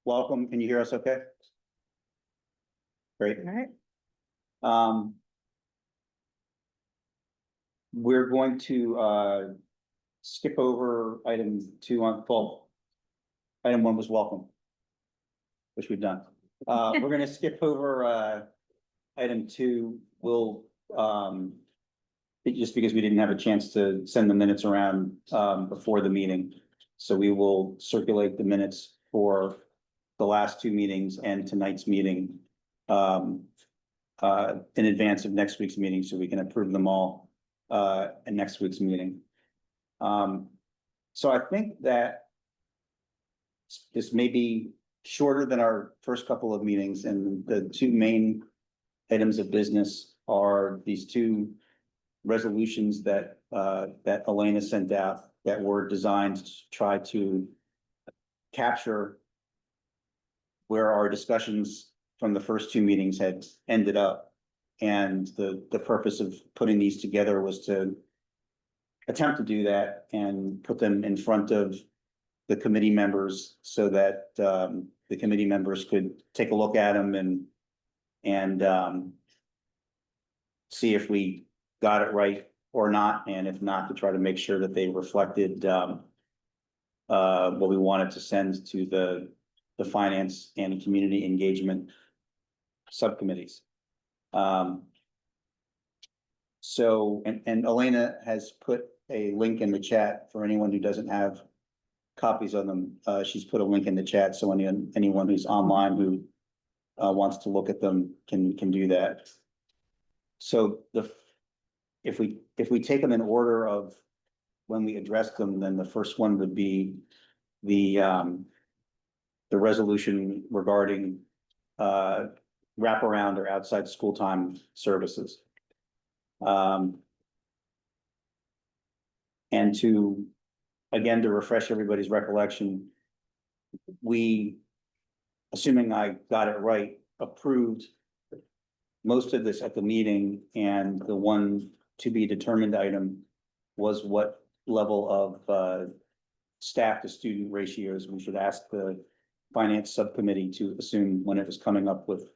welcome. Can you hear us okay? Great. All right. We're going to skip over item 2 on full. Item 1 was welcome, which we've done. We're going to skip over item 2. We'll just because we didn't have a chance to send the minutes around before the meeting. So we will circulate the minutes for the last 2 meetings and tonight's meeting in advance of next week's meeting, so we can approve them all in next week's meeting. So I think that this may be shorter than our first couple of meetings, and the 2 main items of business are these 2 resolutions that that Elena sent out that were designed to try to capture where our discussions from the first 2 meetings had ended up. And the purpose of putting these together was to attempt to do that and put them in front of the committee members so that the committee members could take a look at them and see if we got it right or not, and if not, to try to make sure that they reflected what we wanted to send to the finance and community engagement subcommittees. So, and Elena has put a link in the chat for anyone who doesn't have copies of them. She's put a link in the chat, so anyone who's online who wants to look at them can do that. So if we take them in order of when we address them, then the first one would be the resolution regarding wraparound or outside school time services. And to refresh everybody's recollection, we, assuming I got it right, approved most of this at the meeting, and the one to be determined item was what level of staff to student ratios we should ask the finance subcommittee to assume when it was coming up with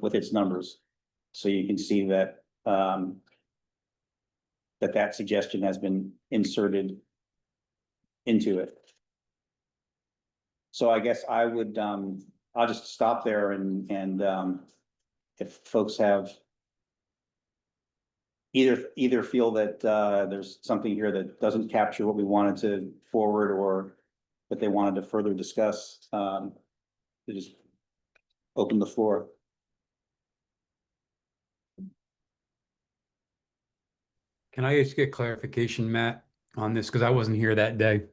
with its numbers. So you can see that that suggestion has been inserted into it. So I guess I would I'll just stop there and if folks have either feel that there's something here that doesn't capture what we wanted to forward, or that they wanted to further discuss, to just open the floor. Can I just get clarification, Matt, on this? Because I wasn't here that day.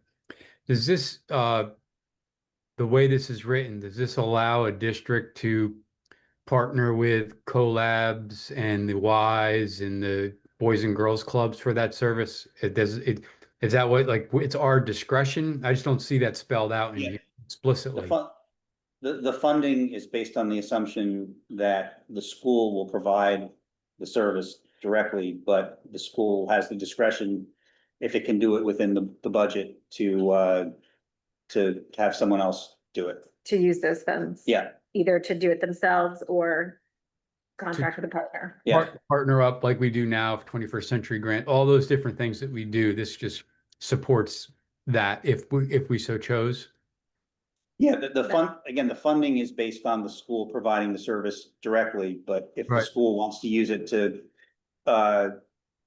Does this, the way this is written, does this allow a district to partner with collabs and the Ys and the Boys and Girls Clubs for that service? Is that what, like, it's our discretion? I just don't see that spelled out in here explicitly. The funding is based on the assumption that the school will provide the service directly, but the school has the discretion, if it can do it within the budget, to have someone else do it. To use those funds. Yeah. Either to do it themselves or contract with a partner. Yeah. Partner up like we do now, 21st Century Grant, all those different things that we do. This just supports that if we so chose. Yeah, the funding is based on the school providing the service directly, but if the school wants to use it to,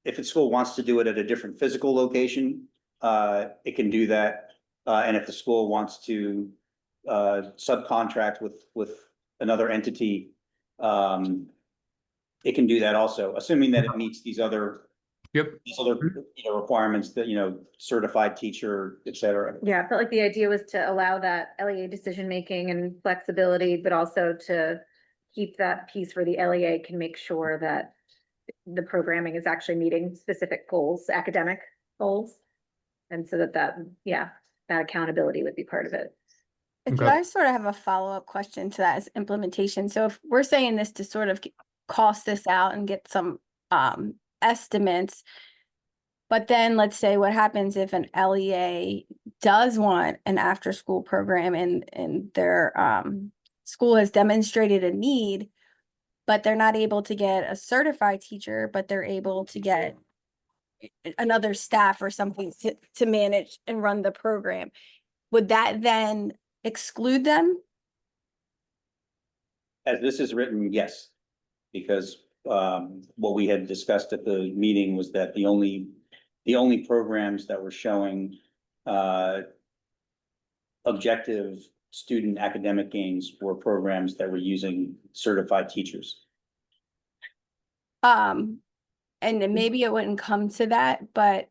if the school wants to do it at a different physical location, it can do that. And if the school wants to subcontract with another entity, it can do that also, assuming that it meets these other requirements that, certified teacher, et cetera. Yeah, I felt like the idea was to allow that LEA decision-making and flexibility, but also to keep that piece where the LEA can make sure that the programming is actually meeting specific goals, academic goals. And so that accountability would be part of it. Do I sort of have a follow-up question to that as implementation? So if we're saying this to sort of cost this out and get some estimates, But then let's say what happens if an LEA does want an after-school program and their school has demonstrated a need, but they're not able to get a certified teacher, but they're able to get another staff or something to manage and run the program. Would that then exclude them? As this is written, yes, because what we had discussed at the meeting was that the only programs that were showing objective student academic gains were programs that were using certified teachers. And then maybe it wouldn't come to that, but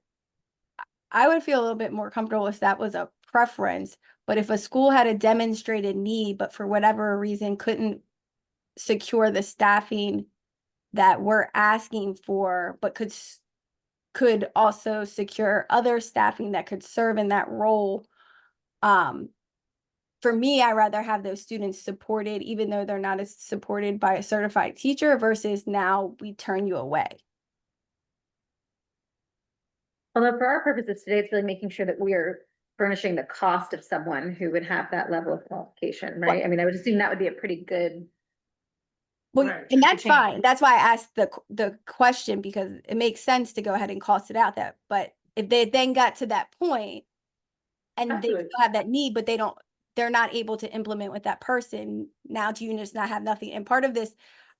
I would feel a little bit more comfortable if that was a preference. But if a school had a demonstrated need, but for whatever reason couldn't secure the staffing that we're asking for, but could also secure other staffing that could serve in that role. For me, I'd rather have those students supported, even though they're not as supported by a certified teacher, versus now we turn you away. Although for our purposes today, it's really making sure that we are furnishing the cost of someone who would have that level of qualification, right? I mean, I would assume that would be a pretty good. Well, Right. and that's Change. fine. That's why I asked the question, because it makes sense to go ahead and cost it out that, but if they then got to that point and they Absolutely. still have that need, but they're not able to implement with that person, now do you just not have nothing? And part of this,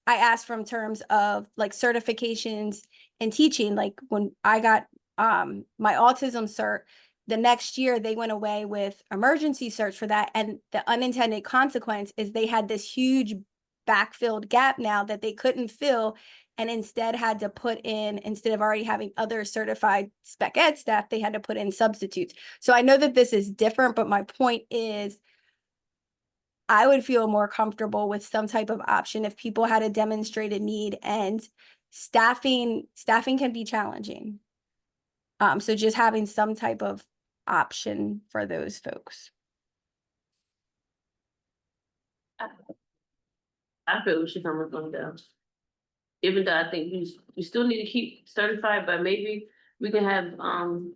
I asked from terms of like certifications and teaching, like when I got my autism cert, the next year they went away with emergency search for that. And the unintended consequence is they had this huge backfilled gap now that they couldn't fill, and instead had to put in, instead of already having other certified spec ed staff, they had to put in substitutes. So I know that this is different, but my point is I would feel more comfortable with some type of option if people had a demonstrated need, and staffing can be challenging. So just having some type of option for those folks. I feel we should come up on down. Even though I think we still need to keep certified, but maybe we can have, some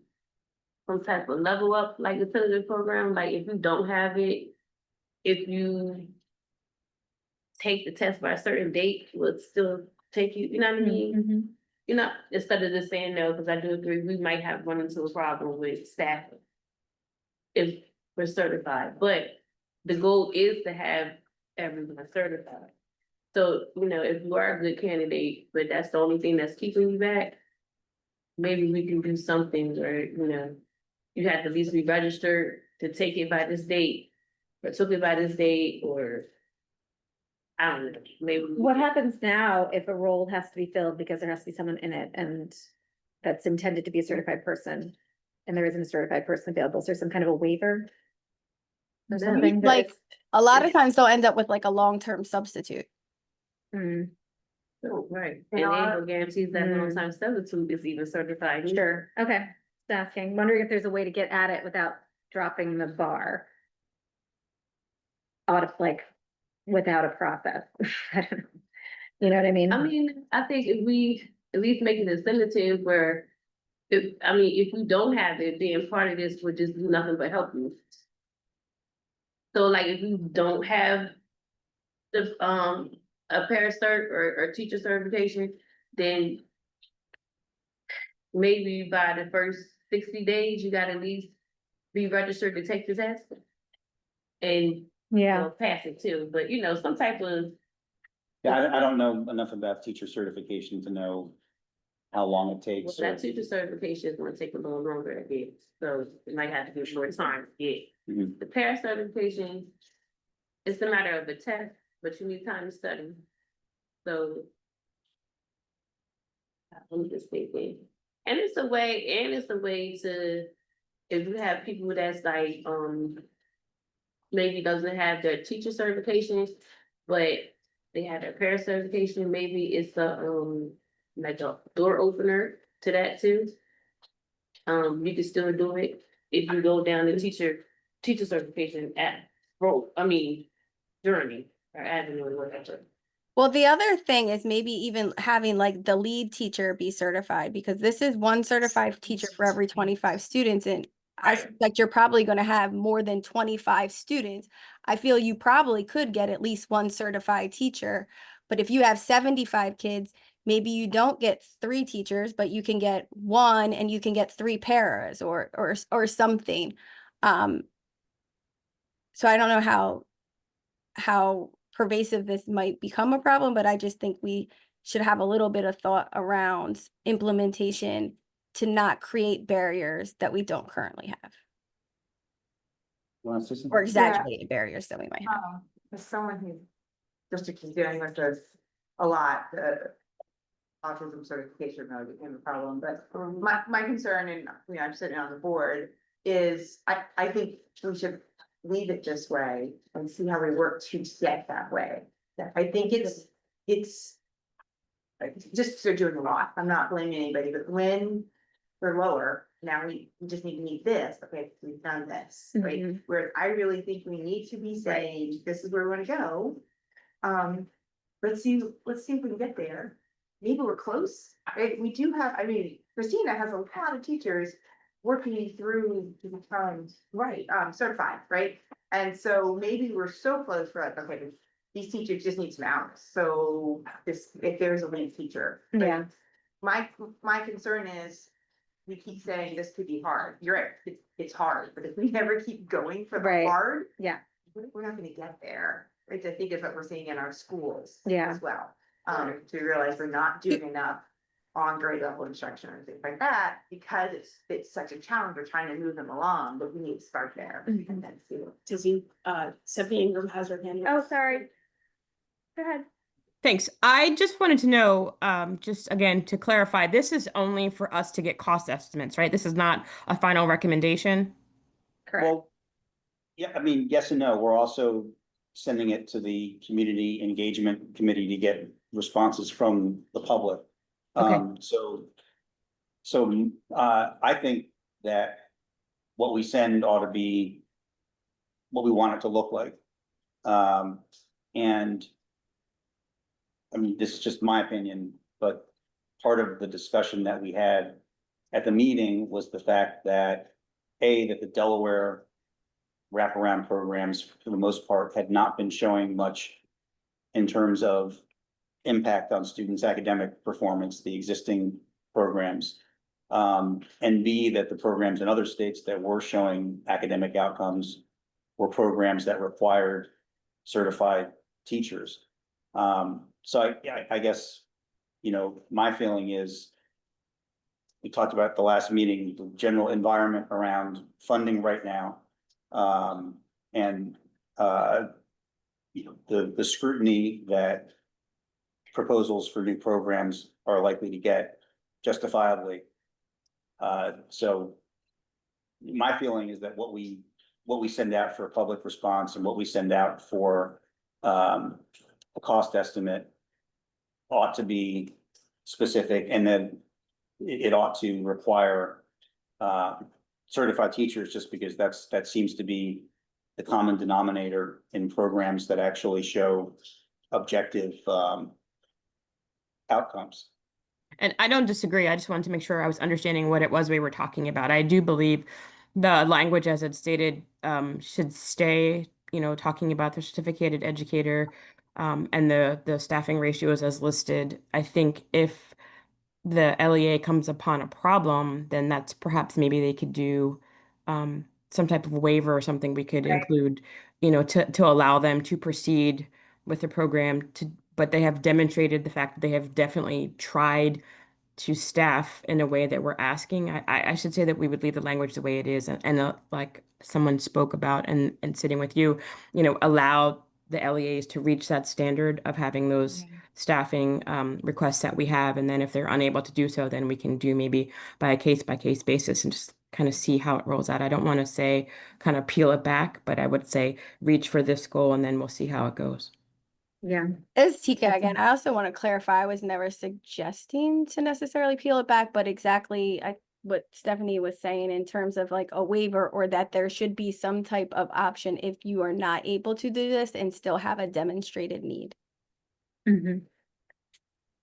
type of level up, like the affiliate program, like if you don't have it, if you take the test by a certain date, would still take you, you know what I mean? Mhm. You know, instead of just saying no, because I do agree, we might have run into a problem with staffing if we're certified, but the goal is to have everyone certified. So, you know, if you are a good candidate, but that's the only thing that's keeping you back, maybe we can do something where, you know, you have to at least be registered to take it by this date, or took it by this date, or I don't know, maybe. What happens now if a role has to be filled because there has to be someone in it and that's intended to be a certified person and there isn't a certified person available? Is there some kind of a waiver? Or No. something that Like it's- a lot of times they'll end up with like a long-term substitute. Hmm, Oh, right, You and know, ain't no guarantees that Mm. long-time substitute is even certified. sure, okay, just asking, wondering if there's a way to get at it without dropping the bar. Out of like, without a process. I don't know. You know what I mean? I mean, I think if we at least make it incentive where, if you don't have it, then part of this would just do nothing but help you. So like if you don't have the, a para cert or teacher certification, then maybe by the first 60 days, you gotta at least be registered to take the test. And, Yeah, pass it too, but you know, some type of, Yeah, I don't know enough about teacher certification to know how long it well, takes. that teacher certification is gonna take a little longer to get, so it might have to be more time to get. Mhm. The para certification, it's a matter of the test, but you need time to study. So. I'm just thinking, and it's a way to, if you have people that's like, maybe doesn't have their teacher certifications, but they have their para certification, maybe it's a, like a door opener to that too. You can still do it if you go down the teacher certification journey or avenue or whatever. Well, the other thing is maybe even having like the lead teacher be certified, because this is one certified teacher for every 25 students. And I suspect you're probably going to have more than 25 students. I feel you probably could get at least one certified teacher. But if you have 75 kids, maybe you don't get 3 teachers, but you can get 1 and you can get 3 paras or something. So I don't know how pervasive this might become a problem, but I just think we should have a little bit of thought around implementation to not create barriers that we don't currently have, You wanna say something? or exaggerated barriers that we might have. As someone who district is dealing with this a lot, the autism certification really became a problem, but my concern, and I'm sitting on the board, is I think we should leave it this way and see how we work to get that way. I think it's just they're doing a lot. I'm not blaming anybody, but when we're lower, now we just need to meet this. Okay, we've done this, right? Mhm. Where I really think we need to be saying, this is where we want to go. Let's see if we can get there. Maybe we're close, right? We do have, I mean, Christina has a lot of teachers working through to become, right, certified, right? And so maybe we're so close, for like, okay, these teachers just need some hours. So if there's a lead teacher. but Yeah. My concern is, we keep saying this could be hard. You're right, it's hard, but if we never keep going for the Right. hard, Yeah. we're not gonna get there. Which I think is what we're seeing in our schools Yeah. as well. To realize we're not doing enough on grade level instruction and things like that, because it's such a challenge. We're trying to move them along, but we need to start there Mhm. and then see. Dizzy, Stephanie Ingram has her hand up. Oh, sorry. Go ahead. Thanks. I just wanted to know, just again, to clarify, this is only for us to get cost estimates, right? This is not a final recommendation. Correct. Well, yeah, I mean, yes and no. We're also sending it to the Community Engagement Committee to get responses from the public. Okay. I think that what we send ought to be what we want it to look like. And I mean, this is just my opinion, but part of the discussion that we had at the meeting was the fact that that the Delaware wraparound programs, for the most part, had not been showing much in terms of impact on students' academic performance, the existing programs. And B, that the programs in other states that were showing academic outcomes were programs that required certified teachers. So I guess, my feeling is, we talked about at the last meeting, the general environment around funding right now. And the scrutiny that proposals for new programs are likely to get justifiably. So my feeling is that what we send out for a public response and what we send out for a cost estimate ought to be specific, and then it ought to require certified teachers, just because that seems to be the common denominator in programs that actually show objective outcomes. And I don't disagree. I just wanted to make sure I was understanding what it was we were talking about. I do believe the language, as it's stated, should stay, talking about the certificated educator, and the staffing ratios as listed. I think if the LEA comes upon a problem, then that's perhaps maybe they could do some type of waiver or something we could include, to allow them to proceed with the program but they have demonstrated the fact that they have definitely tried to staff in a way that we're asking. I should say that we would leave the language the way it is, and like someone spoke about and sitting with you, allow the LEAs to reach that standard of having those staffing requests that we have. And then if they're unable to do so, then we can do maybe by a case basis and just kind of see how it rolls out. I don't want to say kind of peel it back, but I would say reach for this goal and then we'll see how it goes. Yeah. It's Tika again. I also want to clarify, I was never suggesting to necessarily peel it back, but exactly what Stephanie was saying in terms of like a waiver, or that there should be some type of option if you are not able to do this and still have a demonstrated need. Mhm.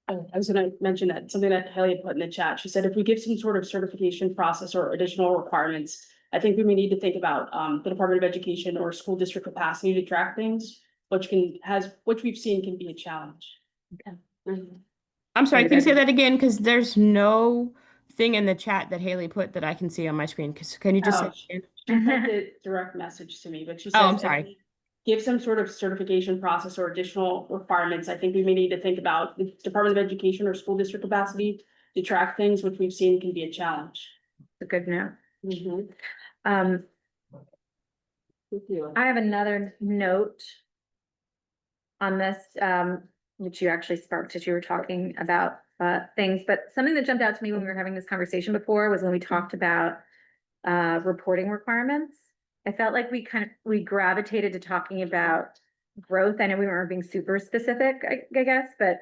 I was gonna mention that, something that Haley had put in the chat. She said if we give some sort of certification process or additional requirements, I think we may need to think about the Department of Education or school district capacity to track things, which we've seen can be a challenge. I'm sorry, Maybe can you say that's- that again? Because there's no thing in the chat that Haley put that I can see on my screen. Can you just say Oh, it again? She sent a direct message to me, but she Oh, I'm says. sorry. Give some sort of certification process or additional requirements. I think we may need to think about the Department of Education or school district capacity to track things, which we've seen can be a challenge. A good note. Mhm. Um, Thank you. I have another note on this, which you actually sparked as you were talking about things, but something that jumped out to me when we were having this conversation before was when we talked about reporting requirements. I felt like we gravitated to talking about growth. I know we weren't being super specific, I guess, but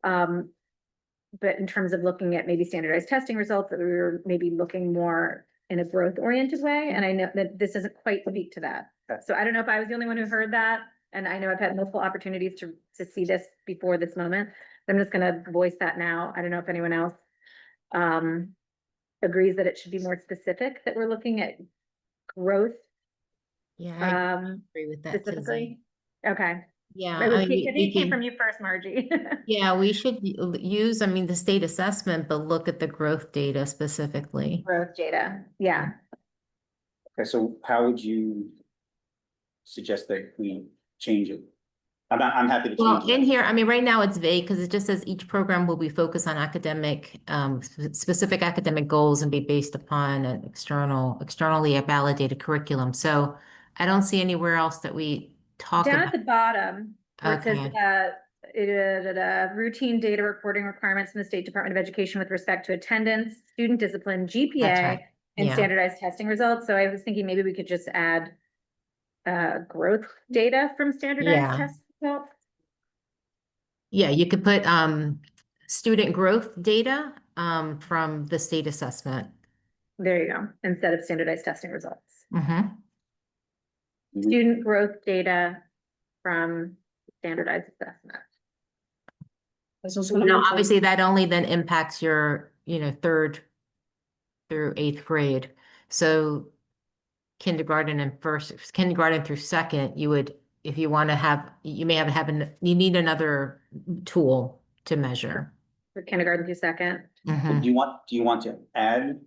in terms of looking at maybe standardized testing results, that we were maybe looking more in a growth oriented way. And I know that this doesn't quite speak to that. Okay. So I don't know if I was the only one who heard that. And I know I've had multiple opportunities to see this before this moment. I'm just gonna voice that now. I don't know if anyone else agrees that it should be more specific, that we're looking at growth Yeah, I um agree with that, specifically. Tizzy. Okay. Yeah, It was, I I mean, think we it came from can, you first, Margie. yeah, we should use, I mean, the state assessment, but look at the growth data specifically. Growth data, yeah. Okay, so how would you suggest that we change it? I'm happy to Well, change it. in here, I mean, right now it's vague because it just says each program will be focused on specific academic goals and be based upon an externally validated curriculum. So I don't see anywhere else that we talk Down at about. the bottom, where it says, Okay. routine data reporting requirements from the State Department of Education with respect to attendance, student discipline, That's GPA, right. and Yeah. standardized testing results. So I was thinking maybe we could just add growth data from standardized Yeah. test results. Yeah, you could put student growth data from the state assessment. There you go, instead of standardized testing results. Mhm. Student growth data from standardized assessment. I was also gonna Now, mention- obviously, that only then impacts your, third through eighth grade. So kindergarten through second, you would, if you want to have, you may you need another tool to measure. For kindergarten through second. Mhm. Do you want to add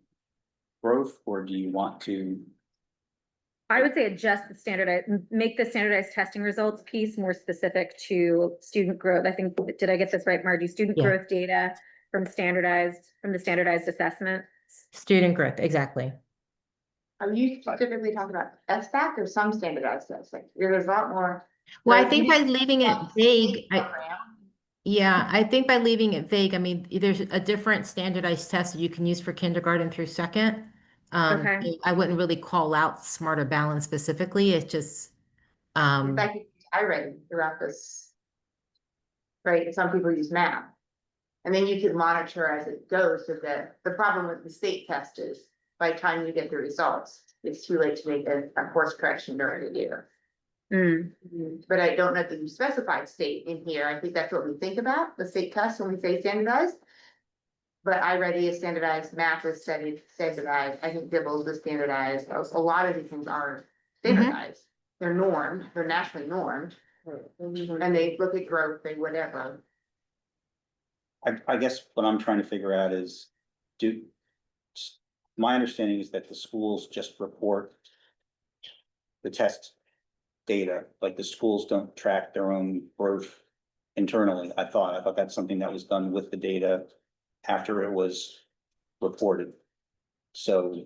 growth or do you want to? I would say adjust the standardized, make the standardized testing results piece more specific to student growth. I think, did I get this right, Margie? Student Yeah. growth data from the standardized assessment. Student growth, exactly. Are you specifically talking about SBAC or some standardized tests? Like, there's a lot more. Well, I Right, think you by didn't- leaving it vague, I think by leaving it vague, I mean, there's a different standardized test that you can use for kindergarten through second. Okay. I wouldn't really call out Smarter Balance specifically. It's just, In fact, I read throughout this. Right, some people use math. And then you can monitor as it goes, so that the problem with the state test is, by the time you get the results, it's too late to make a course correction during the year. Mm, But I don't know that you specified state in here. I think that's what we think about, the state test when we say standardized. But I read is standardized, math is standardized, I think Dibbles is standardized, a lot of these things are standardized. They're normed, they're nationally normed, and they look at growth, they whatever. I guess what I'm trying to figure out is, my understanding is that the schools just report the test data, like the schools don't track their own growth internally. I thought that's something that was done with the data after it was reported. So,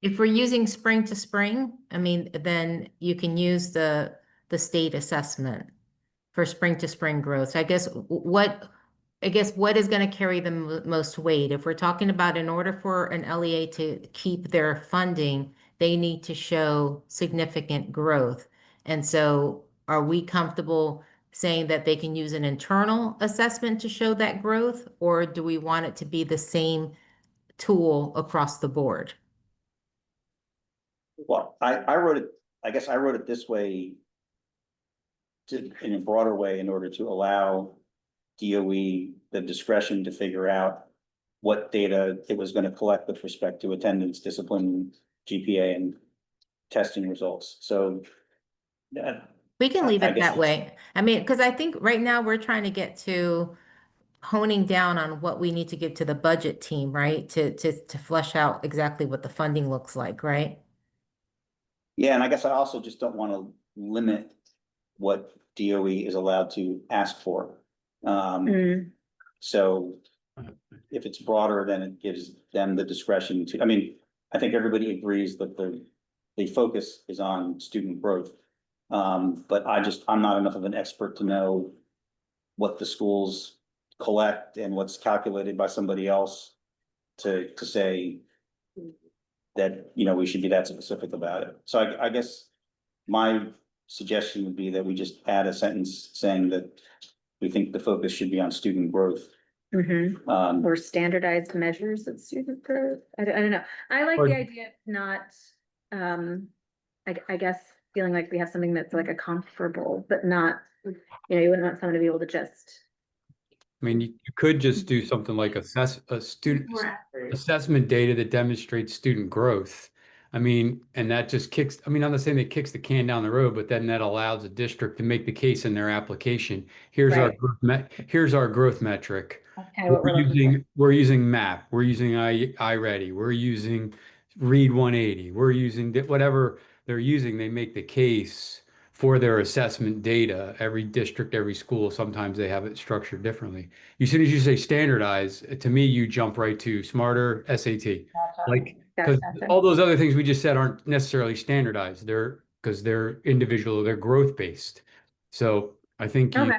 if we're using spring to spring, I mean, then you can use the state assessment for spring to spring growth. So I guess what is going to carry the most weight? If we're talking about, in order for an LEA to keep their funding, they need to show significant growth. And so are we comfortable saying that they can use an internal assessment to show that growth? Or do we want it to be the same tool across the board? well, I wrote it, I guess I wrote it this way. in a broader way in order to allow DOE the discretion to figure out what data it was gonna collect with respect to attendance, discipline, GPA, and testing results. So We can leave I it guess that way. I mean, because I think right now we're trying to get to honing down on what we need to give to the budget team, right? To flesh out exactly what the funding looks like, right? yeah, and I guess I also just don't want to limit what DOE is allowed to ask for. Mm, So if it's broader, then it gives them the discretion to, I mean, I think everybody agrees that the focus is on student growth. But I'm not enough of an expert to know what the schools collect and what's calculated by somebody else to say that, we should be that specific about it. So I guess my suggestion would be that we just add a sentence saying that we think the focus should be on student growth. mhm. Um, Or standardized measures of student growth. I don't know. I like Or- the idea of not, I guess, feeling like we have something that's like a comparable, but not, you wouldn't want someone to be able to just. I mean, you could just do something like student assessment data that demonstrates student growth. I mean, and that just kicks, I mean, I'm not saying that kicks the can down the road, but then that allows a district to make the case in their application. Right. Here's our growth metric. Kind of what we're looking for. We're using MAP, we're using iReady, we're using Read 180, we're using whatever they're using, they make the case for their assessment data. Every district, every school, sometimes they have it structured differently. As soon as you say standardize, to me, you jump right to smarter SAT. Like, because Gotcha. all those other things we just said aren't necessarily standardized. Because they're individual, they're growth based. So I think Okay,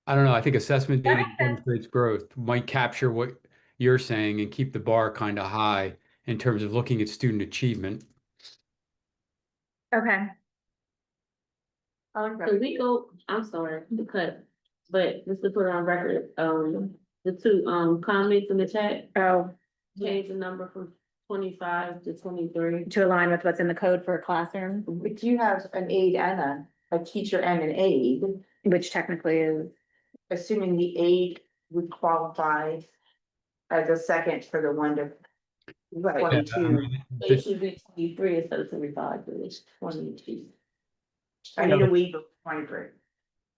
I don't know, I think assessment That data makes sense. demonstrates growth might capture what you're saying and keep the bar kind of high in terms of looking at student achievement. okay. So we go, I'm sorry to cut, but just to put it on record, the two, comments in the chat, Oh, change the number from 25 to 23. to align with what's in the code for a classroom, But you have an aide and a teacher and an aide, which technically is, assuming the aide would qualify as a second for the 1 to Yeah, I 22. mean, So it should be 23 instead of 25, but it's 22. I need a week of 23.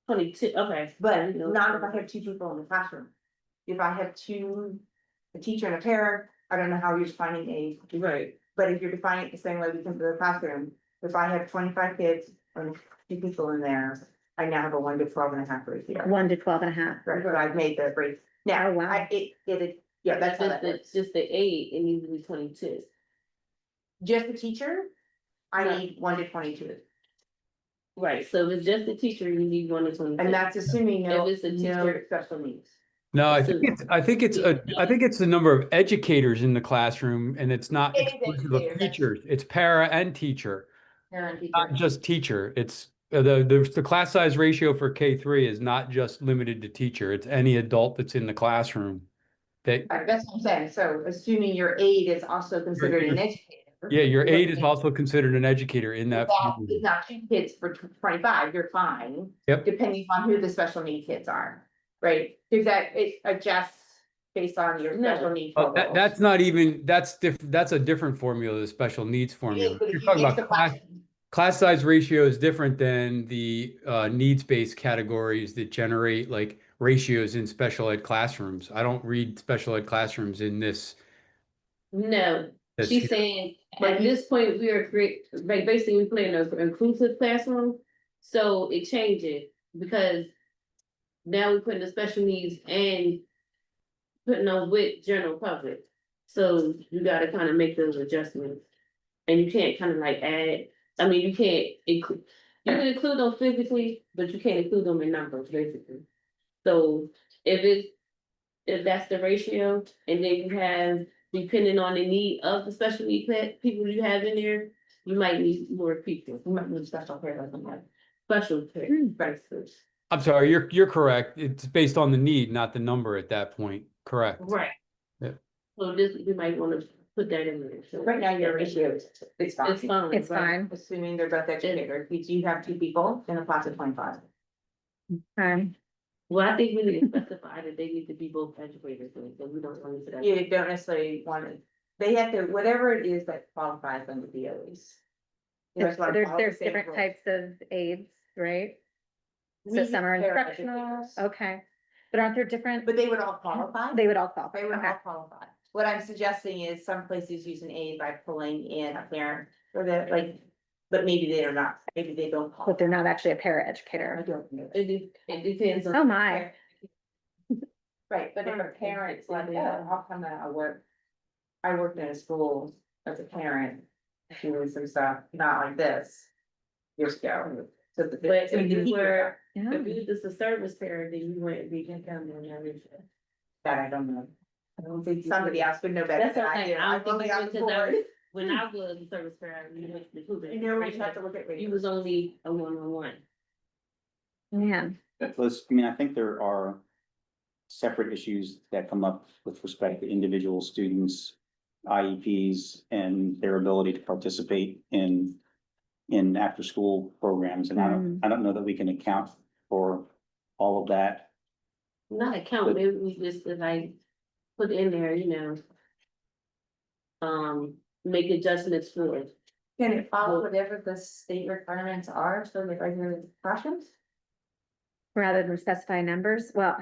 22, okay. But not if I have 2 people in the classroom. If I have a teacher and a parent, I don't know how you're defining aide. Right. But if you're defining it the same way we come to the classroom, if I have 25 kids and 2 people in there, I now have a 1 to 12.5 ratio. 1 to 12.5. Right, but I've made the break. Now, Oh, wow. yeah, that's how that works. Just the 8, it needs to be 22. Just the teacher, I Right. need 1 to 22. Right, so if it's just the teacher, you need 1 to 22. And that's assuming no, If it's a no teacher- special needs. No, I think it's the number of educators in the classroom, and it's not It is exclusive of educators, teachers. It's para and teacher, Parent, not teacher. just teacher. It's the class size ratio for K3 is not just limited to teacher. It's any adult that's in the classroom. That Right, that's what I'm saying. So assuming your aide is also considered an educator. yeah, your aide is also considered an educator in that. That is not 2 kids for 25, you're fine. Yep. Depending on who the special need kids are, right? Because that it adjusts based on your special need. Oh, levels. that's not even that's different. That's a different formula, the special needs It is, formula. but if You're you talking mix about the class- class size ratio is different than the needs-based categories that generate like ratios in special ed classrooms. I don't read special ed classrooms in this. No, That's she's here. saying, But at you- this point, we are like, basically, we play in an inclusive classroom. So it changes, because now we put in the special needs and putting those with general public. So you gotta kind of make those adjustments. And you can't kind of like add, I mean, you can't include, you can include them physically, but you can't include them in numbers, basically. So if that's the ratio, and then you have, depending on the need of the special need people you have in there, you might need more people. You might need special care, like that. Special care. Right. I'm sorry, you're correct. It's based on the need, not the number at that point. Correct. Right. Yeah. So this, you might wanna put that in there. So Right now, your ratio is, it's fine. It's fine. It's right? fine. Assuming they're both educators, if you have 2 people in a class of 25. Well, I think we need to specify that they need to be both educators, so we don't run into that. You don't necessarily want to, they have to, whatever it is that qualifies them to be at least. You just wanna follow the There's same different rules. types of aides, right? We So use some are paraeducators, instructional, okay, but aren't there different, But they would all qualify? they would all qualify, They would okay. all qualify. What I'm suggesting is some places use an aid by pulling in a parent or the, like, but maybe they are not, maybe they don't. But they're not actually a I paraeducator. don't know. It depends on. Oh, my. Right, but if a parent's like, oh, how come that I worked in a school as a parent, doing some stuff, not like this. Years ago. So the- But so if you keep were, Yeah. if you just a service parent, then you wouldn't be counting on everything. That I don't know. I don't think somebody else would know better That's than I okay. do. I I'm don't only think on the because I board. was, when I was a service parent, we went to the. You know, we just have to look at. You was only a one-on-one. Man, Let's, I mean, I think there are separate issues that come up with respect to individual students, IEPs, and their ability to participate in after-school programs, and I don't know that we can account for all of that. Not account, maybe we just like put in there, make adjustments for it. Can it follow whatever the state requirements are for the regular classrooms? rather than specify numbers, well.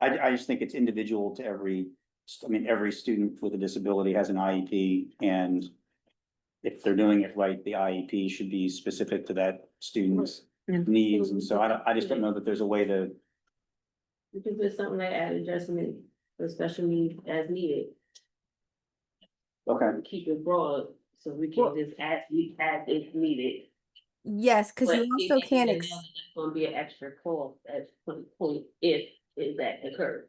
I just think it's individual to every student with a disability has an IEP, and if they're doing it right, the IEP should be specific to that student's Yeah. needs, and so I just don't know that there's a way to. We can put something like add adjustment for special needs as needed, Okay, keep it broad, so we can just add if needed. Yes, because But you it- also it- can't, it knows that there's gonna be an extra cost at some point if that occurs.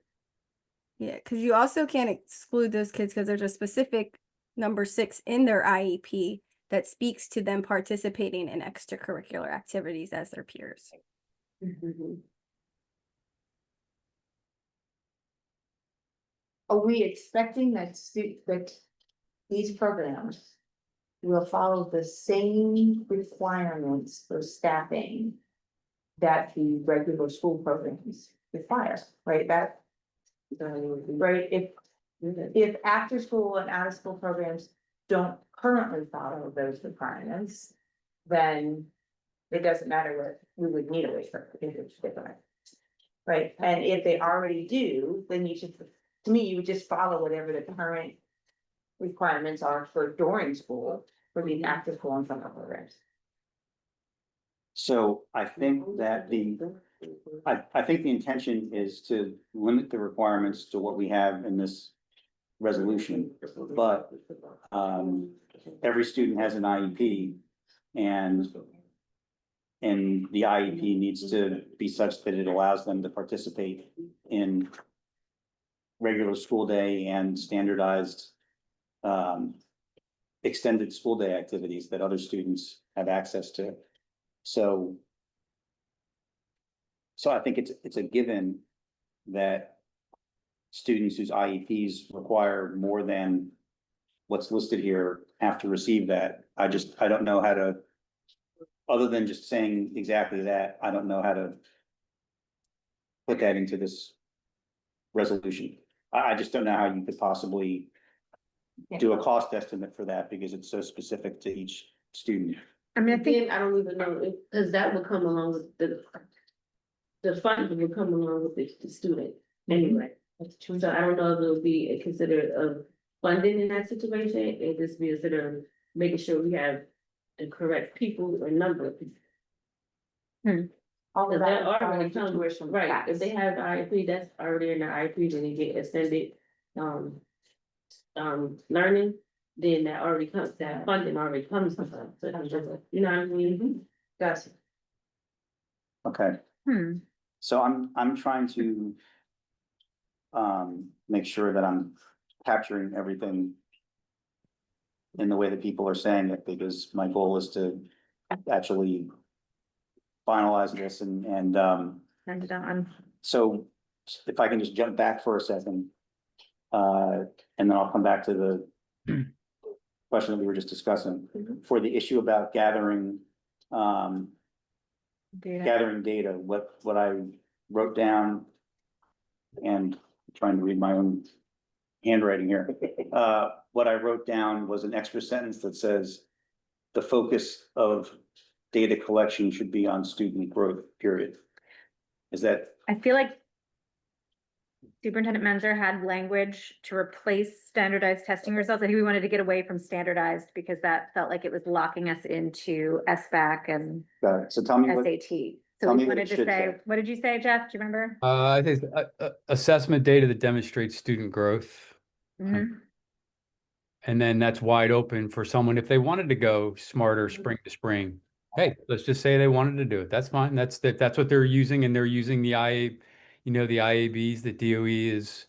yeah, because you also can't exclude those kids because there's a specific number 6 in their IEP that speaks to them participating in extracurricular activities as their peers. Are we expecting that that these programs will follow the same requirements for staffing that the regular school programs require, right? That, right, if after school and out of school programs don't currently follow those requirements, then it doesn't matter what, we would need a waiver if it's different. Right, and if they already do, then you should, to me, you would just follow whatever the current requirements are for during school, for the after school and summer programs. so I think that I think the intention is to limit the requirements to what we have in this resolution, but every student has an IEP, and the IEP needs to be such that it allows them to participate in regular school day and standardized extended school day activities that other students have access to. So I think it's a given that students whose IEPs require more than what's listed here have to receive that. I don't know how to, other than just saying exactly that, I don't know how to put that into this resolution. I just don't know how you could possibly do a cost estimate for that because it's so specific to each student. I mean, I think, Then I don't even know, cause that would come along with the funding would come along with the student anyway. So I don't know if it would be considered of funding in that situation, it just be considered of making sure we have the correct people or number of people. All Cause of that that already requires comes, tuition right, caps. if they have IEP, that's already in the IEP, then they get extended, learning, then that already comes, that funding already comes with them, so it's just, you know what I mean? Does. Okay, hmm, so I'm trying to make sure that I'm capturing everything in the way that people are saying it, because my goal is to actually finalize this and and on, so if I can just jump back for a second. And then I'll come back to the question that we were just discussing. For the issue about gathering Data. gathering data, what I wrote down and trying to read my own handwriting here. What I wrote down was an extra sentence that says the focus of data collection should be on student growth, period. Is that, I feel like Superintendent Menzer had language to replace standardized testing results. I think we wanted to get away from standardized because that felt like it was locking us into SBAC and so tell me what, SAT. So tell we me what it wanted to should say, say. what did you say, Jeff? Do you remember? I think assessment data that demonstrates student growth. Mhm. And then that's wide open for someone if they wanted to go smarter spring to spring. Hey, let's just say they wanted to do it. That's fine. That's what they're using, and they're using the the IABs that DOE is,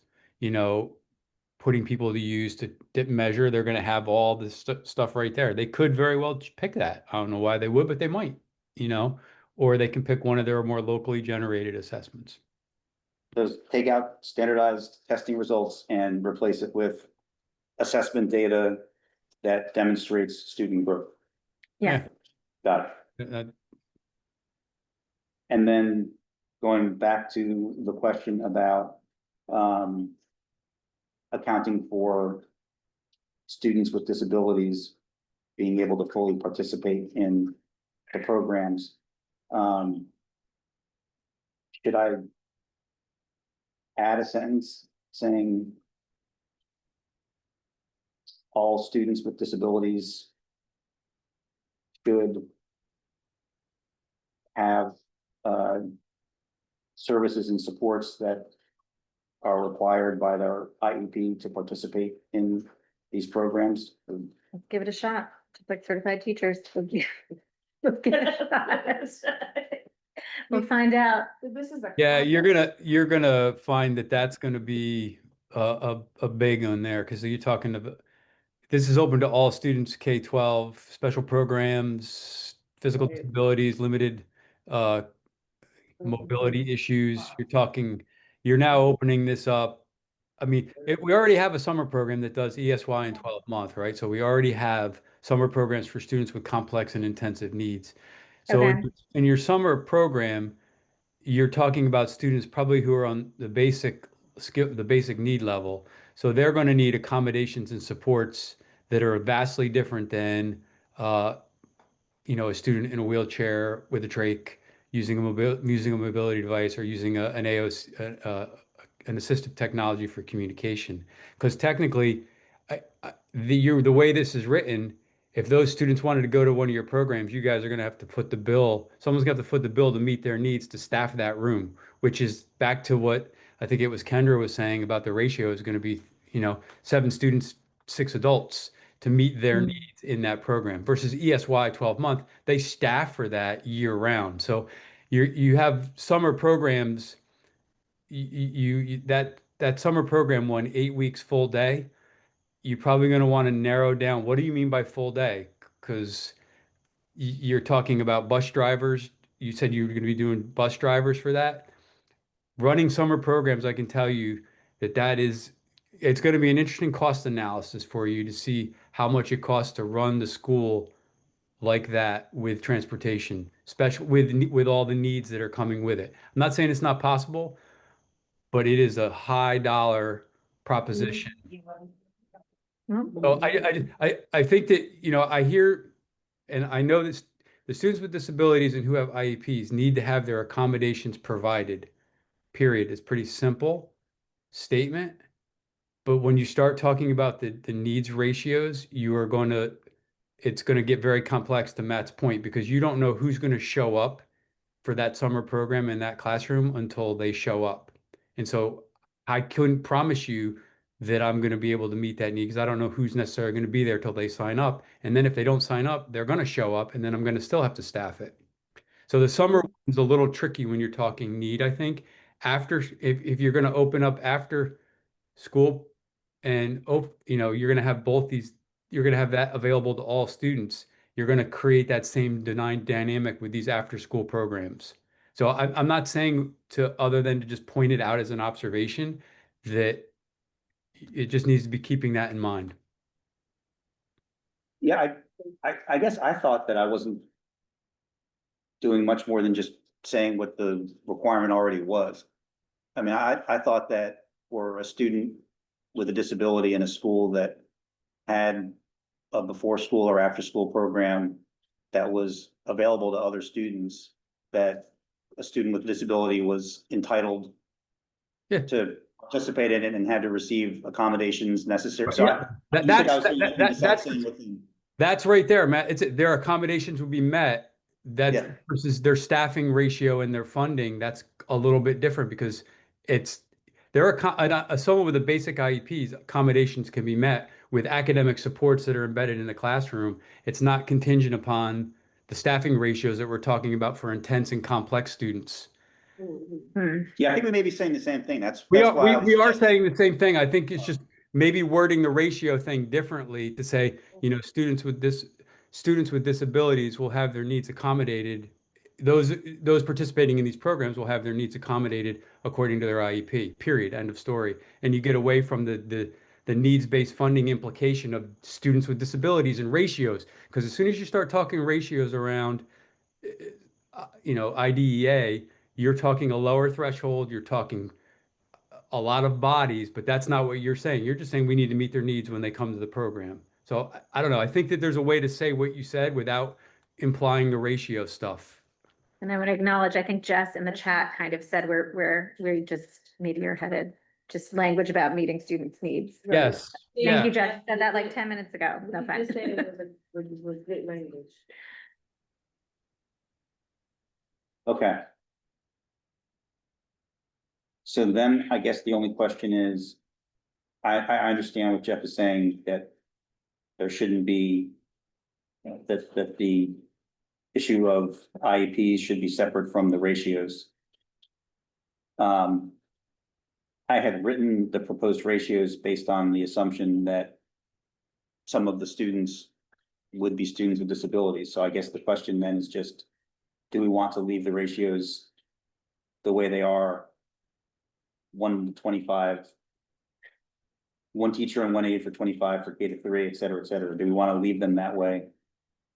putting people to use to measure. They're going to have all this stuff right there. They could very well pick that. I don't know why they would, but they might, or they can pick one of their more locally generated assessments. Just take out standardized testing results and replace it with assessment data that demonstrates student growth. Yes. Got it. And then going back to the question about accounting for students with disabilities being able to fully participate in the programs. Should I add a sentence saying all students with disabilities should have services and supports that are required by their IEP to participate in these programs? Let's give it a shot. Just like certified teachers. Let's give it a shot. We'll find out. This is a. Yeah, you're gonna find that that's gonna be a big one there because you're talking about this is open to all students K-12, special programs, physical Right. disabilities, limited mobility issues. You're now opening this up. I mean, we already have a summer program that does ESY in 12 month, right? So we already have summer programs for students with complex and intensive needs. So Okay. in your summer program, you're talking about students probably who are on the basic skill, the basic need level. So they're going to need accommodations and supports that are vastly different than, uh, a student in a wheelchair with a trach using a mobility device or using an AOC, an assistive technology for communication. Because technically, the way this is written, if those students wanted to go to one of your programs, you guys are going to have to foot the bill. Someone's got to foot the bill to meet their needs to staff that room, which is back to what I think it was Kendra was saying about the ratio is going to be, 7 students, 6 adults to meet their needs in that program versus ESY 12 month. They staff for that year round. So you have summer programs, that summer program one 8 weeks full day you're probably going to want to narrow down. What do you mean by full day? Because you're talking about bus drivers. You said you were going to be doing bus drivers for that. Running summer programs, I can tell you it's going to be an interesting cost analysis for you to see how much it costs to run the school like that with transportation, especially with all the needs that are coming with it. I'm not saying it's not possible, but it is a high dollar proposition. So I think that, I hear, and I know this, the students with disabilities and who have IEPs need to have their accommodations provided, period. It's pretty simple statement. But when you start talking about the needs ratios, it's going to get very complex to Matt's point because you don't know who's going to show up for that summer program in that classroom until they show up. And so I couldn't promise you that I'm going to be able to meet that need because I don't know who's necessarily going to be there till they sign up. And then if they don't sign up, they're going to show up and then I'm going to still have to staff it. So the summer is a little tricky when you're talking need, I think. If you're going to open up after school and you're going to have you're going to have that available to all students. You're going to create that same dynamic with these after school programs. So I'm not saying other than to just point it out as an observation that it just needs to be keeping that in mind. Yeah, I guess I thought that I wasn't doing much more than just saying what the requirement already was. I mean, I thought that for a student with a disability in a school that had a before school or after school program that was available to other students, that a student with a disability was entitled Yeah. to participate in it and had to receive accommodations necessary. So Yeah, I do think I was looking at the exact that's same within. that's right there, Matt. Their accommodations will be met. That's Yeah. versus their staffing ratio and their funding. That's a little bit different because it's there are someone with a basic IEPs accommodations can be met with academic supports that are embedded in the classroom. It's not contingent upon the staffing ratios that we're talking about for intense and complex students. Yeah, I think we may be saying the same thing. That's We that's are why I we was are saying the same thing. I think it's just maybe wording the ratio thing differently to say, students with disabilities will have their needs accommodated. Those participating in these programs will have their needs accommodated according to their IEP, period, end of story. And you get away from the needs-based funding implication of students with disabilities and ratios. Because as soon as you start talking ratios around, IDEA, you're talking a lower threshold, you're talking a lot of bodies, but that's not what you're saying. You're just saying we need to meet their needs when they come to the program. So I don't know. I think that there's a way to say what you said without implying the ratio stuff. And I would acknowledge, I think Jess in the chat kind of said we just maybe are headed, just language about meeting students' needs. Yes. Thank you, Yeah. Jess. Said that like 10 minutes ago. No, fine. Just saying it was good language. Okay. So then I guess the only question is, I understand what Jeff is saying, that there shouldn't be, that the issue of IEPs should be separate from the ratios. I had written the proposed ratios based on the assumption that some of the students would be students with disabilities. So I guess the question then is just, do we want to leave the ratios the way they are? 1 to 25, one teacher and one aide for 25 for K-3, et cetera, et cetera. Do we want to leave them that way?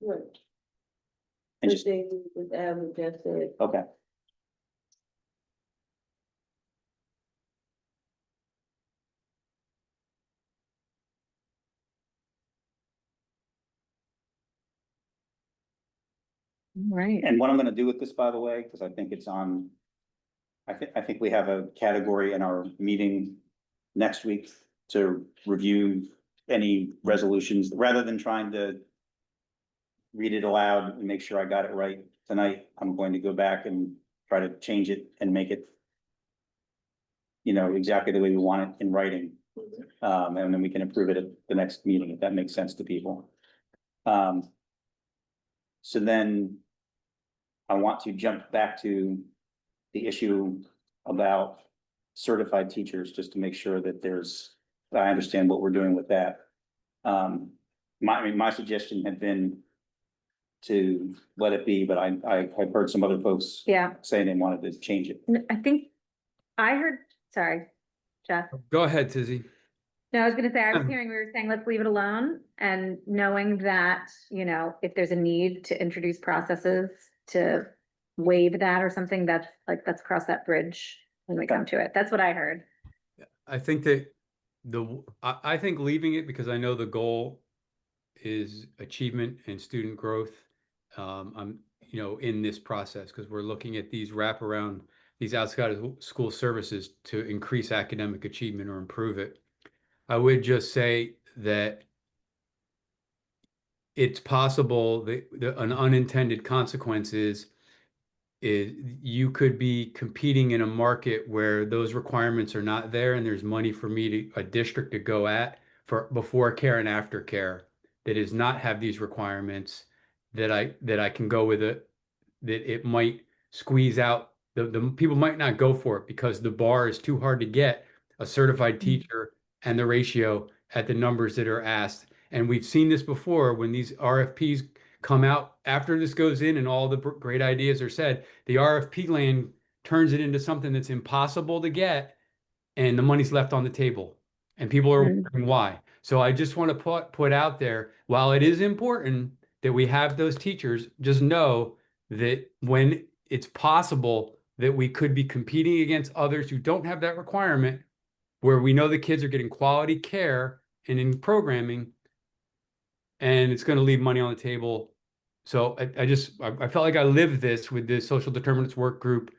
Right. And just, With Adam just said. okay. Right. And what I'm gonna do with this, by the way, because I think it's on, I think we have a category in our meeting next week to review any resolutions, rather than trying to read it aloud and make sure I got it right tonight. I'm going to go back and try to change it and make it, exactly the way we want it in writing. And then we can approve it at the next meeting, if that makes sense to people. So then I want to jump back to the issue about certified teachers, just to make sure that I understand what we're doing with that. My suggestion had been to let it be, but I've heard some other folks Yeah, saying they wanted to change it. I think I heard, sorry, Jeff. Go ahead, Tizzy. No, I was gonna say, I was hearing, we were saying, let's leave it alone, and knowing that, if there's a need to introduce processes to waive that or something, let's cross that bridge when we come to it. That's what I heard. I think that I think leaving it, because I know the goal is achievement and student growth. I'm, in this process, because we're looking at these wraparound, these outside of school services to increase academic achievement or improve it. I would just say that it's possible that an unintended consequence is you could be competing in a market where those requirements are not there, and there's money for a district to go at for before care and after care that does not have these requirements, that I can go with it, that it might squeeze out the people might not go for it because the bar is too hard to get a certified teacher and the ratio at the numbers that are asked. And we've seen this before when these RFPs come out after this goes in and all the great ideas are said, the RFP land turns it into something that's impossible to get, and the money's left on the table, and people are wondering why. So I just want to put out there, while it is important that we have those teachers, just know that when it's possible that we could be competing against others who don't have that requirement, where we know the kids are getting quality care and in programming, and it's going to leave money on the table. So I felt like I lived this with this social determinants work group,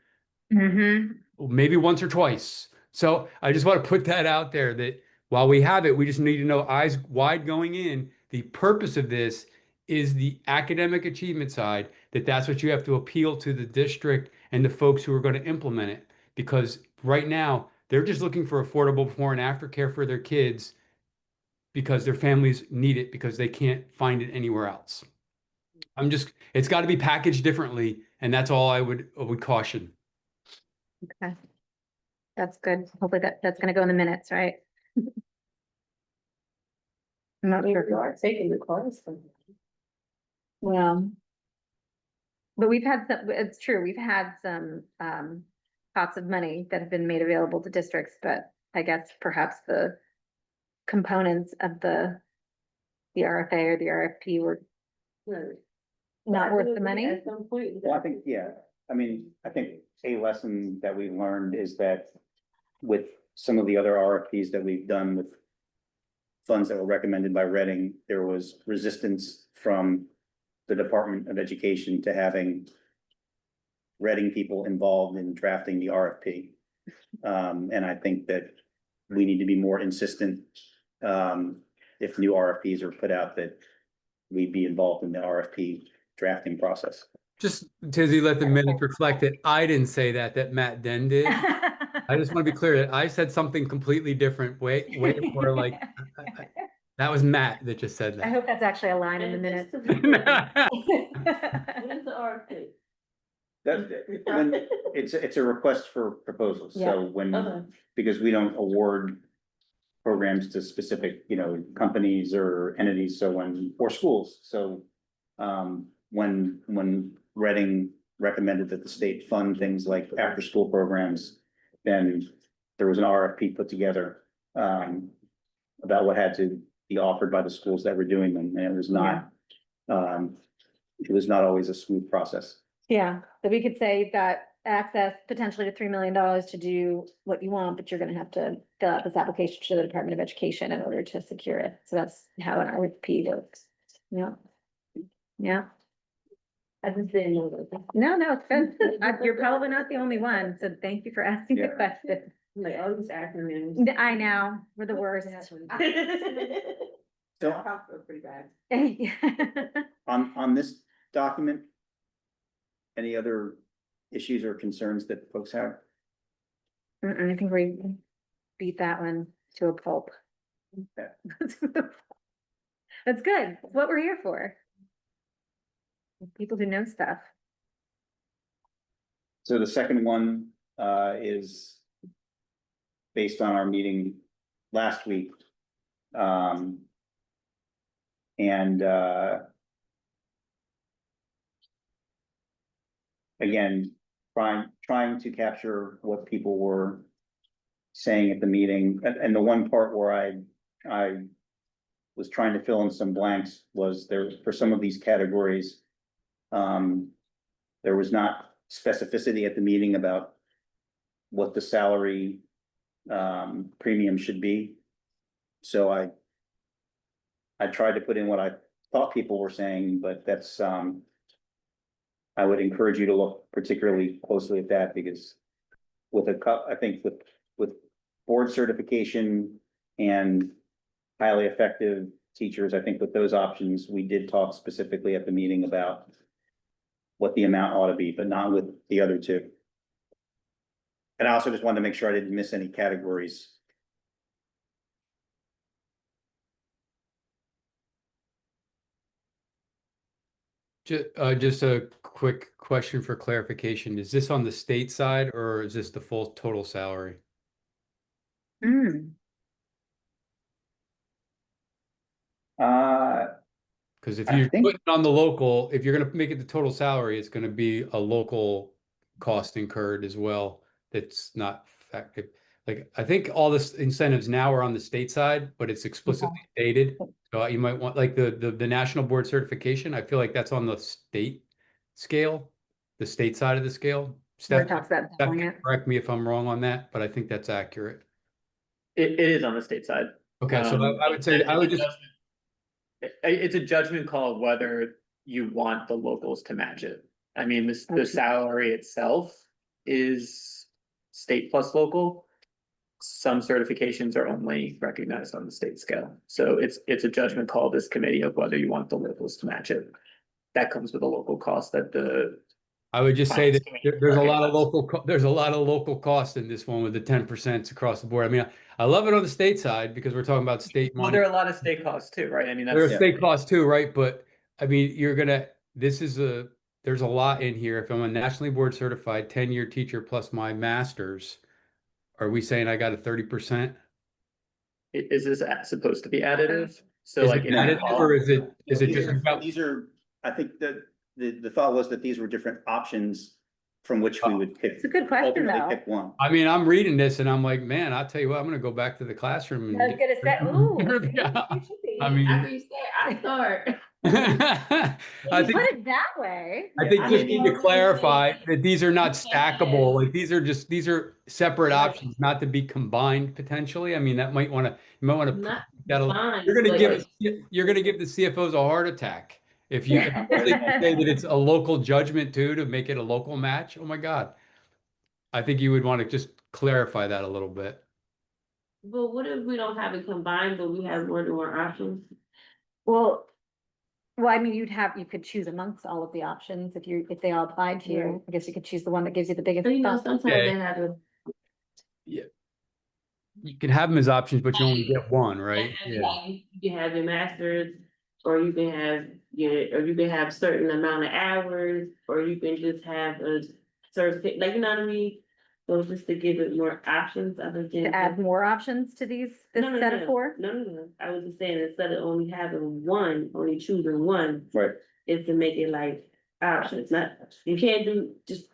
maybe once or twice. So I just want to put that out there that while we have it, we just need to know eyes wide going in. The purpose of this is the academic achievement side, that's what you have to appeal to the district and the folks who are going to implement it. Because right now, they're just looking for affordable before and after care for their kids because their families need it because they can't find it anywhere else. It's got to be packaged differently, and that's all I would caution. Okay. That's good. Hopefully that's gonna go in the minutes, right? I'm not sure. We are taking the course. Well. But we've had some, it's true, we've had some pots of money that have been made available to districts, but I guess perhaps the components of the RFA or the RFP were not worth the money. At some point. Well, I think, yeah, I mean, I think a lesson that we've learned is that with some of the other RFPs that we've done with funds that were recommended by Reading, there was resistance from the Department of Education to having Reading people involved in drafting the RFP. And I think that we need to be more insistent, if new RFPs are put out, that we be involved in the RFP drafting process. Just Tizzy, let the minutes reflect that I didn't say that Matt Den did. I just want to be clear that I said something completely different, way more like, that was Matt that just said I that. hope that's actually a line in the minutes. What is the RFP? It's a request for proposals, so Yeah. when, Okay. because we don't award programs to specific, companies or entities, or schools, so. When Reading recommended that the state fund things like after-school programs, then there was an RFP put together, about what had to be offered by the schools that were doing them, and it was not always a smooth process. Yeah, so we could say you've got access potentially to $3 million to do what you want, but you're gonna have to fill out this application to the Department of Education in order to secure it. So that's how an RFP works. Yeah. Yeah. I just didn't know that. No, it's good. You're probably not the only one, so thank you for asking the Yeah. question. Like all these acronyms. I know, we're the worst. So Pretty bad. on this document, any other issues or concerns that folks have? I think we beat that one to a pulp. Okay. That's good. It's what we're here for. People who know stuff. So the second one, is based on our meeting last week. And, again, trying to capture what people were saying at the meeting, and the one part where I was trying to fill in some blanks was there, for some of these categories, there was not specificity at the meeting about what the salary premium should be. So I tried to put in what I thought people were saying, but that's, I would encourage you to look particularly closely at that, because with I think with board certification and highly effective teachers, I think with those options, we did talk specifically at the meeting about what the amount ought to be, but not with the other two. And I also just wanted to make sure I didn't miss any categories. Just a quick question for clarification. Is this on the state side or is this the full total salary? Because if I you're think- putting it on the local, if you're gonna make it the total salary, it's gonna be a local cost incurred as well. That's not effective. Like, I think all this incentives now are on the state side, but it's explicitly stated. So you might want, like the national board certification, I feel like that's on the state scale. the state side of the scale. Where Steph, it talks about Steph doubling can it. correct me if I'm wrong on that, but I think that's accurate. It is on the state side. Okay, so I would say, It's I would a just, judgment- It's a judgment call whether you want the locals to match it. I mean, Okay. the salary itself is state plus local. Some certifications are only recognized on the state scale, so it's a judgment call, this committee, of whether you want the locals to match it. That comes with a local cost that the I would just say finance that committee there's a lot of recognizes. there's a lot of local cost in this one with the 10% across the board. I mean, I love it on the state side because we're talking about state Well, money. there are a lot of state costs too, right? I mean, There are that's, state costs too, right? But I mean, there's a lot in here. If I'm a nationally board certified 10-year teacher plus my master's, are we saying I got a 30%? is this supposed to be additive? So Is like it in additive our or is it These just are- about? These are, I think that the thought was that these were different options from which we would pick. It's a good question, ultimately though. pick one. I mean, I'm reading this and I'm like, man, I'll tell you what, I'm gonna go back to the classroom. And I was gonna say, ooh. Yeah. it should be. I mean, After you say, I start. I When you think put it that way. I think I just mean, need to well, clarify we- that these are not we can't stackable, have- like these are separate Right. options, not to be combined potentially. I mean, you might wanna, Not fine, you're gonna but give, you're gonna give the CFOs a heart attack. If you Yeah. say that it's a local judgment too, to make it a local match, oh my God. I think you would want to just clarify that a little bit. But what if we don't have it combined, but we have more than one options? Well, I mean, you could choose amongst all of the options if they all applied to you. I guess you could choose the one that gives you the biggest. So, you know, bump. sometimes Yeah. they have a. You can have them as options, but you only get one, right? I Yeah. mean, you can have your masters, or you can have certain amount of hours, or you can just have a certificate, like, you know what I mean? So just to give it more options other than. To add more options to this No, set of four? No, I was just saying, instead of only having one, only choosing one, Right. is to make it like options, not, you can't do just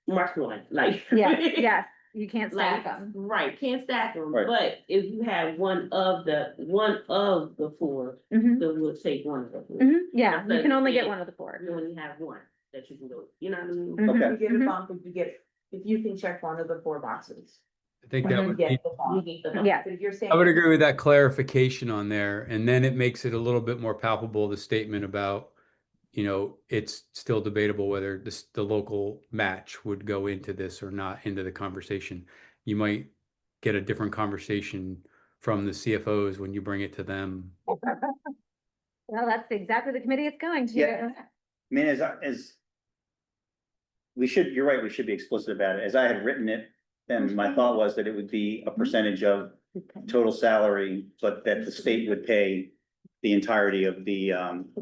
mark one, like. Yeah, yes, you can't Like, stack them. right, can't stack them, Right. but if you have one of the four, Mhm, then we'll take one of the four. mhm, yeah, you But can only get yeah. one of the four. You only have one that you can do, you know what I mean? Mhm, Okay. You get a mhm. bump if you can check one of the 4 boxes. I think that Mhm. You would be, get the You bump. get the- Yeah, But if you're saying. I would agree with that clarification on there, and then it makes it a little bit more palpable, the statement about, it's still debatable whether the local match would go into this or not into the conversation. You might get a different conversation from the CFOs when you bring it to them. Well, that's exactly the committee it's going to. Yeah. I mean, you're right, we should be explicit about it. As I had written it, then my thought was that it would be a percentage of total salary, but that the state would pay the entirety of the,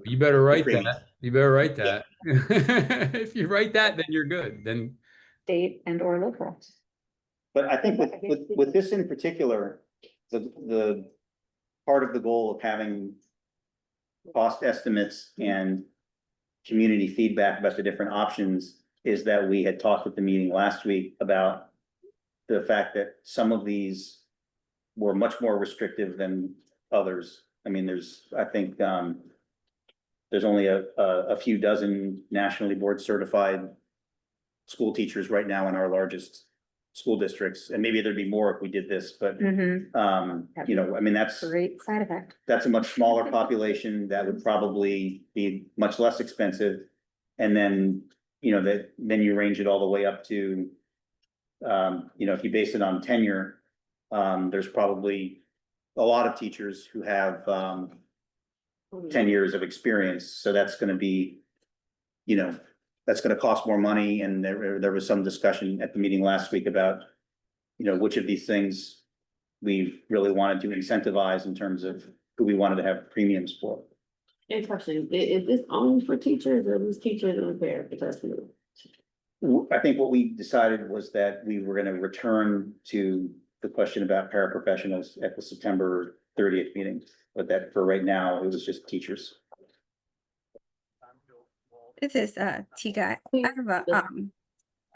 You better write premium. that. You better write that. If you write that, then you're good. Then State and or local. But I think with this in particular, the part of the goal of having cost estimates and community feedback about the different options is that we had talked at the meeting last week about the fact that some of these were much more restrictive than others. I mean, I think, there's only a few dozen nationally board certified school teachers right now in our largest school districts, and maybe there'd be more if we did this, but, Mhm, I mean, that's great side effect. a much smaller population that would probably be much less expensive. And then, then you range it all the way up to, if you base it on tenure, there's probably a lot of teachers who have, 10 years of experience, so that's gonna be, that's gonna cost more money, and there was some discussion at the meeting last week about, which of these things we really wanted to incentivize in terms of who we wanted to have premiums for. And question, is this only for teachers or is teachers and paraprofessionals? I think what we decided was that we were gonna return to the question about paraprofessionals at the September 30th meeting, but that for right now, it was just teachers. This is Tika. I have a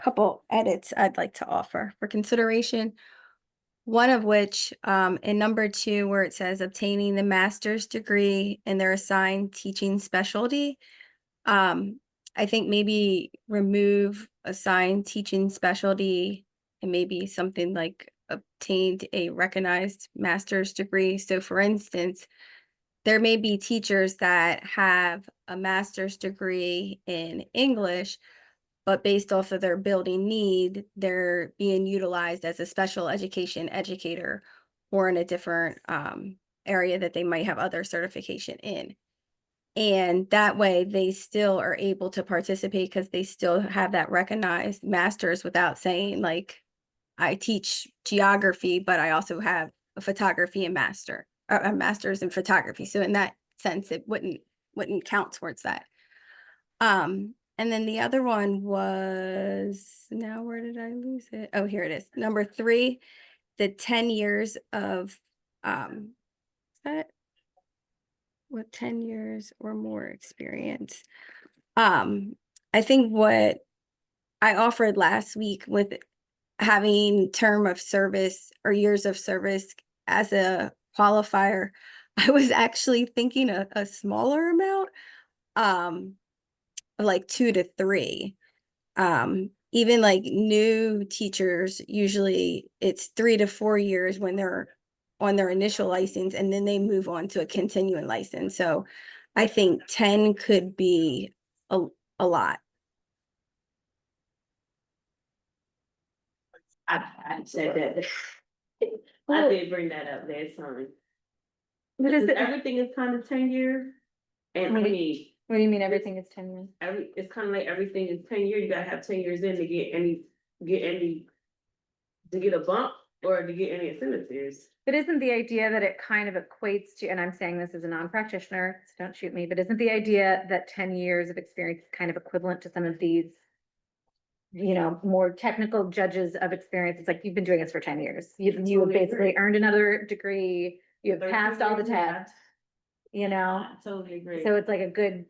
couple edits I'd like to offer for consideration. One of which, in number 2, where it says obtaining the master's degree in their assigned teaching specialty. I think maybe remove assigned teaching specialty and maybe something like obtained a recognized master's degree. So for instance, there may be teachers that have a master's degree in English, but based off of their building need, they're being utilized as a special education educator or in a different area that they might have other certification in. And that way they still are able to participate because they still have that recognized master's without saying like, I teach geography, but I also have a photography and a master's in photography. So in that sense, it wouldn't count towards that. And then the other one was, now where did I lose it? Oh, here it is. Number 3, the 10 years of, is that what 10 years or more experience? I think what I offered last week with having term of service or years of service as a qualifier, I was actually thinking a smaller amount, like 2 to 3. Even like new teachers, usually it's 3 to 4 years when they're on their initial license, and then they move on to a continuing license. So I think 10 could be a lot. I said that. I did bring that up last time. What is it? Everything is kind of 10-year. And I mean, What do you mean everything is 10 years? it's kind of like everything is 10 years. You gotta have 10 years in to get a bump or to get any incentives. But isn't the idea that it kind of equates to, and I'm saying this as a non-practitioner, so don't shoot me, but isn't the idea that 10 years of experience is kind of equivalent to some of these, you know, more technical judges of experience? It's like, you've been doing this for 10 years. You have Totally basically agree. earned another degree, you have passed all the tests, you know? I totally agree. So it's like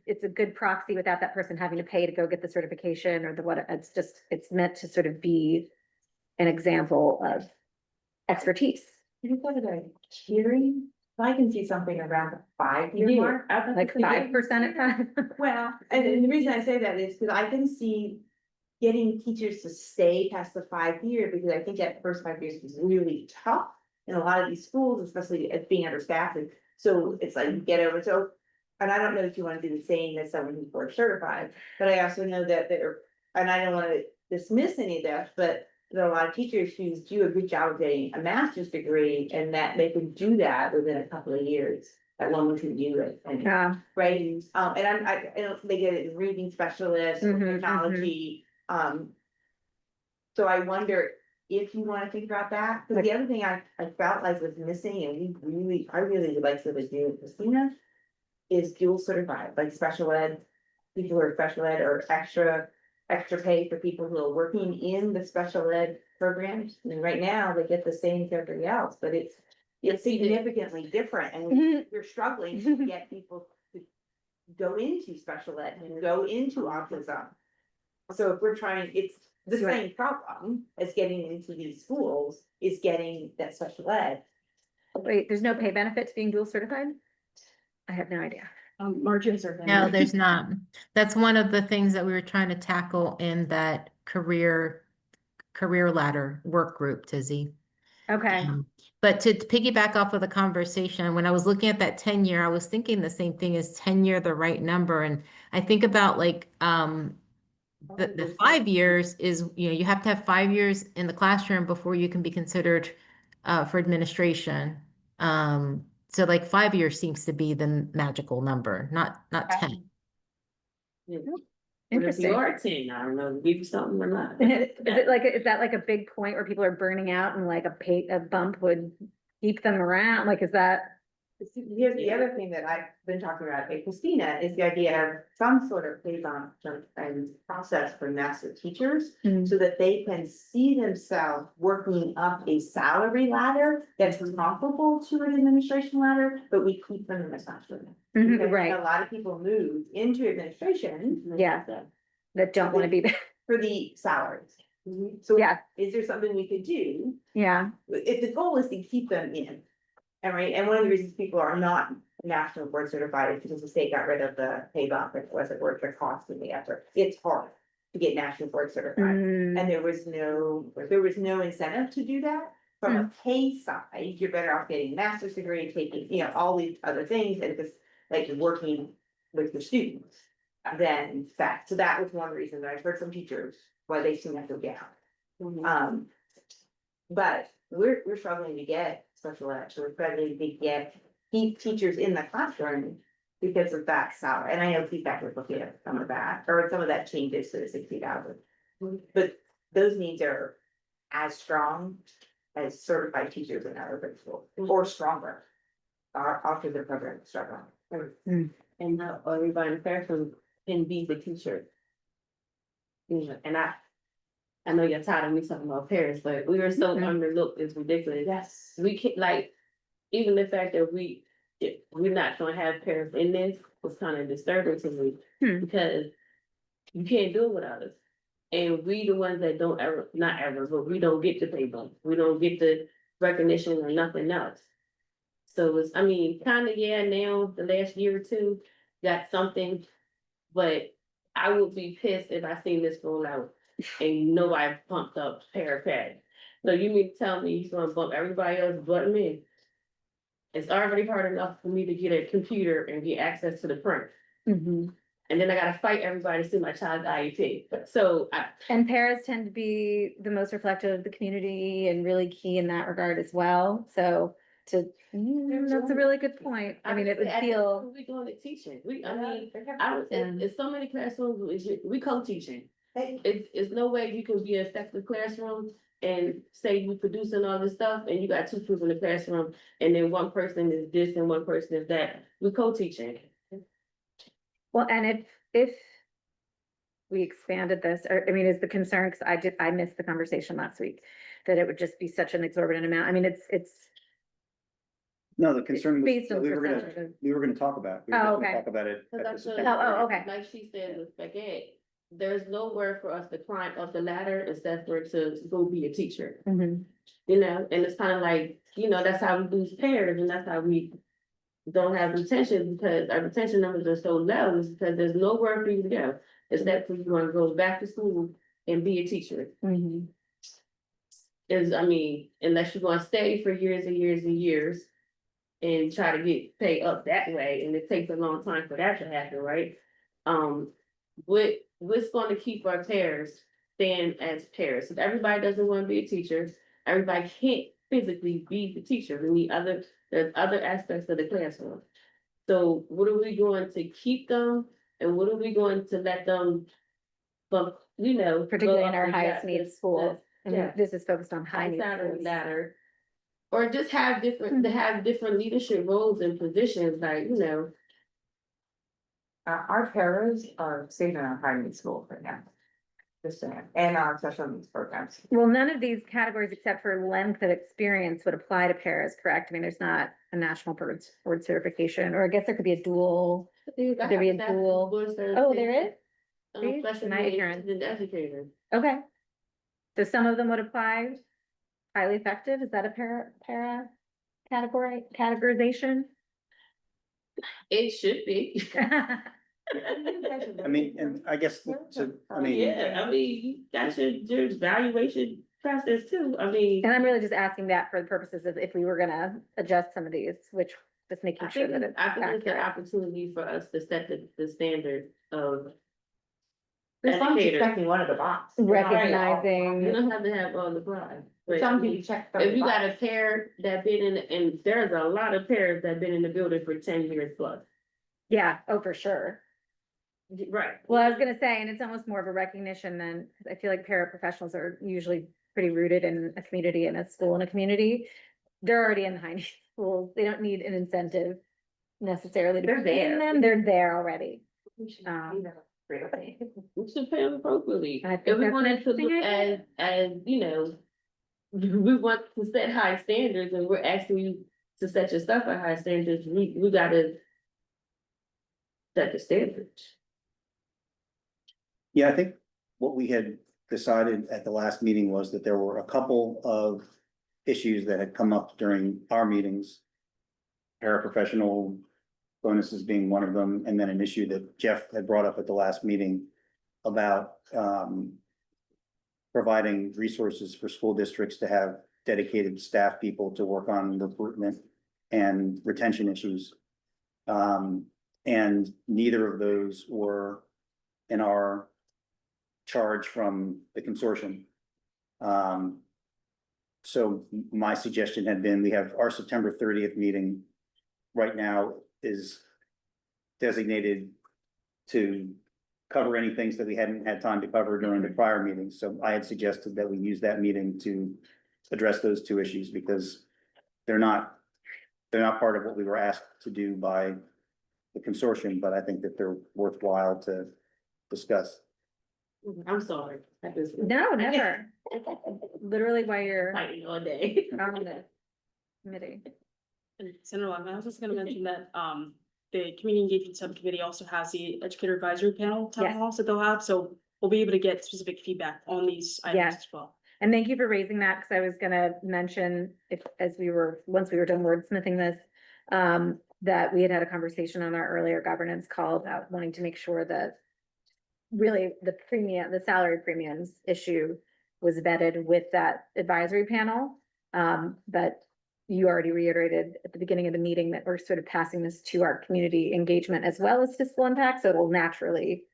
it's a good proxy without that person having to pay to go get the certification or it's meant to sort of be an example of expertise. You go to the hearing, I can see something around the 5-year mark. Like 5% at time. Well, and the reason I say that is because I can see getting teachers to stay past the 5 year, because I think that first 5 years is really tough in a lot of these schools, especially as being understaffed. And so it's like, get over, so, and I don't know if you want to do the same as someone who's board certified, but I also know that and I don't want to dismiss any of that, but there are a lot of teachers who do a good job of getting a master's degree, and that they can do that within a couple of years. That one can do it, and Yeah. right, and I don't, they get it in reading specialists, or Mhm, technology, so I wonder if you wanna think about that, because the other thing I felt like was missing, and I really would like to do with Christina, is dual certified, like special ed, people who are special ed or extra pay for people who are working in the special ed programs. And right now, they get the same as everybody else, but it's significantly different, and you're struggling to get people to go into special ed and go into autism. So if we're trying, it's the same problem as getting into these schools, is getting that special ed. Wait, there's no pay benefit to being dual certified? I have no idea. Margins are. No, there's not. That's one of the things that we were trying to tackle in that career ladder work group, Tizzy. Okay. But to piggyback off of the conversation, when I was looking at that 10-year, I was thinking the same thing, is 10-year the right number? And I think about like the 5 years is, you know, you have to have 5 years in the classroom before you can be considered for administration. So like 5 years seems to be the magical number, not 10. But if Interesting. you are 10, I don't know, give you something or not. Is that like a big point where people are burning out and like a bump would keep them around? Like, is that? Here's the other thing that I've been talking about at Christina, is the idea of some sort of phase-on and process for master teachers, so that they can see themselves working up a salary ladder that's comparable to an administration ladder, but we keep them in the classroom. Because Right. a lot of people move into administration. Yeah. That don't want to be there. For the salaries. So Yeah. is there something we could do? Yeah. If the goal is to keep them in, And right, and one of the reasons people are not national board certified is because the state got rid of the pay bump, it wasn't worth the cost and the effort. It's hard to get national board certified. Mm, And there was no incentive to do that. From a pay side, you're better off getting a master's degree, taking, you know, all these other things and just like working with your students. Than that, so that was one reason that I've heard from teachers why they seem to go down. But we're struggling to get special ed, we're struggling to keep teachers in the classroom. Because of that salary, and I know feedback was looking at some of that, or some of that changes to the 60,000. But those needs are as strong as certified teachers in our schools, or stronger. After the program is struggling. And not everybody in the classroom can be the teacher. You know, and I know you're tired of me talking about parents, but we are so underlooked, it's ridiculous. Yes. We can't, like, even the fact that we're not gonna have parents in this was kind of disturbing to me. Because you can't do it without us. And we the ones that don't ever, not ever, but we don't get the pay bump, we don't get the recognition or nothing else. So it's, I mean, kinda, yeah, now, the last year or two, got something, but I would be pissed if I seen this roll out and nobody pumped up parapet. So you mean to tell me he's gonna bump everybody else but me? It's already hard enough for me to get a computer and get access to the print. mhm. And then I gotta fight everybody to see my child's IEP. So And paras tend to be the most reflective of the community and really key in that regard as well. So that's a really good point. I mean, it would feel. We going to teaching. It's so many classrooms, we co-teaching. It's no way you can be an effective classroom and say you producing all this stuff and you got two people in the classroom and then one person is this and one person is that. We co-teaching. Well, and if we expanded this, or, I mean, is the concern, because I missed the conversation last week, that it would just be such an exorbitant amount. I mean, it's No, the concern was, based on we were percentage gonna, of. we were gonna talk about. We were Oh, just gonna okay. talk about it at the Cause I September feel Oh, meeting. okay. like she said with Beckett, there's nowhere for us to climb up the ladder except for to go be a teacher. Mhm. You know, and it's kind of like, you know, that's how we lose pairs and that's how we don't have retention because our retention numbers are so low is because there's nowhere for you to go. Except for you want to go back to school and be a teacher. Mhm. I mean, unless you're gonna stay for years and years and years. And try to get paid up that way, and it takes a long time for that to happen, right? What's gonna keep our pairs staying as pairs? If everybody doesn't wanna be a teacher, everybody can't physically be the teacher, there's other aspects of the classroom. So what are we going to keep them, and what are we going to let them, but, you know. go Particularly in up our the highest ladder- needs schools. I mean, yeah. this is focused on high high needs salary schools. ladder. Or just have different leadership roles and positions, like, you know. Our paras are staying in our high needs school right now. Just saying, and our special needs programs. Well, none of these categories, except for length of experience, would apply to paras, correct? I mean, there's not a national board certification, or I guess there could be a dual. Could there be a dual? Oh, there is? See? Special My needs ignorance. and educator. Okay. So some of them would apply. Highly effective, is that a para categorization? It should be. I mean, and I guess I mean. Yeah, I mean, you got your evaluation process too, I mean. And I'm really just asking that for the purposes of if we were gonna adjust some of these, which just making sure that it's I think it's an accurate. opportunity for us to set the standard of. There's some educators. checking one of the boxes. Recognizing. You don't have to have all the pride. But I Some mean, people check. if you got a pair that been in, and there's a lot of pairs that been in the building for 10 years plus. Yeah, oh, for sure. Right. Well, I was gonna say, and it's almost more of a recognition than, I feel like paraprofessionals are usually pretty rooted in a community and a school and a community. They're already in high need schools. They don't need an incentive necessarily to They're be in there. them. They're there already. We should pay them appropriately. I think If we that's an wanted to interesting look idea. as, you know, we want to set high standards and we're asking you to set your stuff at high standards, we gotta set the standards. Yeah, I think what we had decided at the last meeting was that there were a couple of issues that had come up during our meetings paraprofessional bonuses being one of them, and then an issue that Jeff had brought up at the last meeting about providing resources for school districts to have dedicated staff people to work on recruitment and retention issues. And neither of those were in our charge from the consortium. So my suggestion had been, we have our September 30th meeting right now is designated to cover any things that we hadn't had time to cover during the prior meetings. So I had suggested that we use that meeting to address those two issues because they're not part of what we were asked to do by the consortium, but I think that they're worthwhile to discuss. I'm sorry. No, never. Literally while you're Fighting all day. on the committee. And Senator Levin, I was just gonna mention that, the community engagement subcommittee also has the educator advisory panel town Yes. halls that they'll have, so we'll be able to get specific feedback on these items Yes. as well. And thank you for raising that, because I was gonna mention once we were done wordsmithing this, that we had a conversation on our earlier governance call about wanting to make sure that really the salary premiums issue was vetted with that advisory panel. But you already reiterated at the beginning of the meeting that we're sort of passing this to our community engagement as well as fiscal impact, so it'll naturally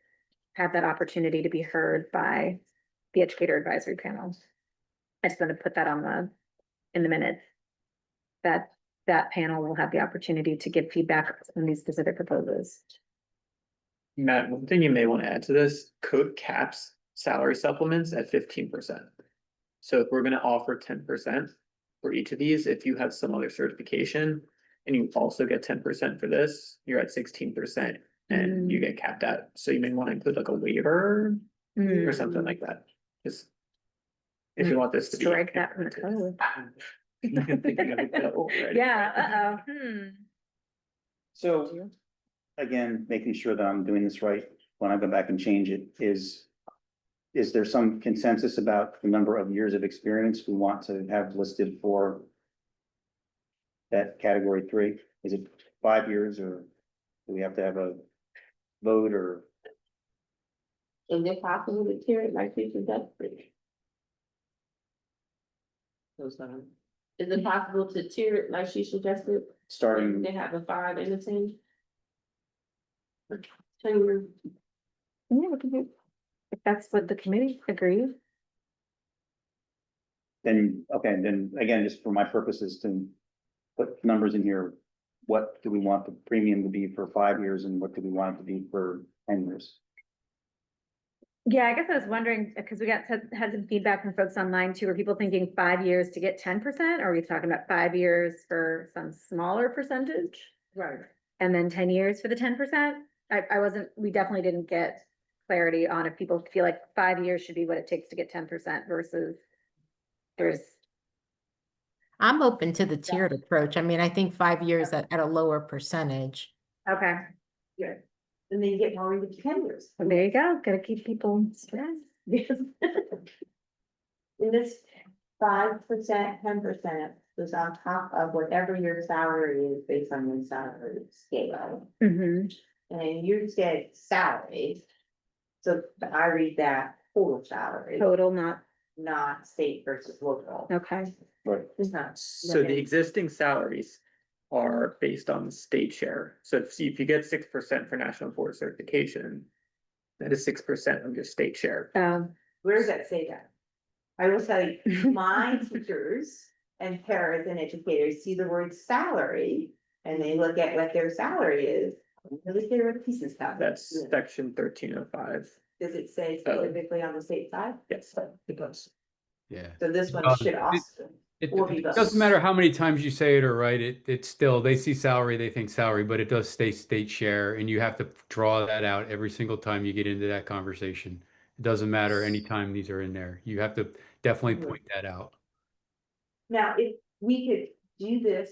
have that opportunity to be heard by the educator advisory panel. I just want to put that in the minutes. That panel will have the opportunity to give feedback on these specific proposals. Matt, one thing you may want to add to this, code caps salary supplements at 15%. So if we're gonna offer 10% for each of these, if you have some other certification and you also get 10% for this, you're at 16% and you get capped out. So you may want to include like a waiver or something like that. Just if you want this to be. Strike that from the code. Thinking of it already. Yeah, So again, making sure that I'm doing this right when I go back and change it is there some consensus about the number of years of experience we want to have listed for that category 3? Is it 5 years or do we have to have a vote or? Is it possible to tier it like this is that? Is it possible to tier it like she suggested? Starting, They have a 5 and a 10? 10 years. yeah, we can do, if that's what the committee agrees. then, okay, then again, just for my purposes to put numbers in here. What do we want the premium to be for 5 years and what do we want it to be for 10 years? Yeah, I guess I was wondering, because we had some feedback from folks online too, are people thinking 5 years to get 10%? Or are we talking about 5 years for some smaller percentage? Right. And then 10 years for the 10%? We definitely didn't get clarity on if people feel like 5 years should be what it takes to get 10% versus I'm open to the tiered approach. I mean, I think 5 years at a lower percentage. okay, Good. And then you get more with 10 years. well, there you go, gotta keep people stressed. In this 5%, 10% is on top of whatever your salary is based on your salary scale. Mhm. And you said salary. So I read that total salary, Total, not state versus local. okay, Right. It's not. So the existing salaries are based on the state share. So if you get 6% for national board certification, that is 6% of your state share. Where does that say that? I will tell you, my teachers and paras and educators see the word salary and they look at what their salary is. I'm really clear what the pieces have. That's section 1305. Does it say specifically on the state side? Yes, it does. Yeah. So this one should also. It Or be it doesn't both. matter how many times you say it or write it, it's still, they see salary, they think salary, but it does stay state share, and you have to draw that out every single time you get into that conversation. It doesn't matter anytime these are in there. You have to definitely point that out. Now, if we could do this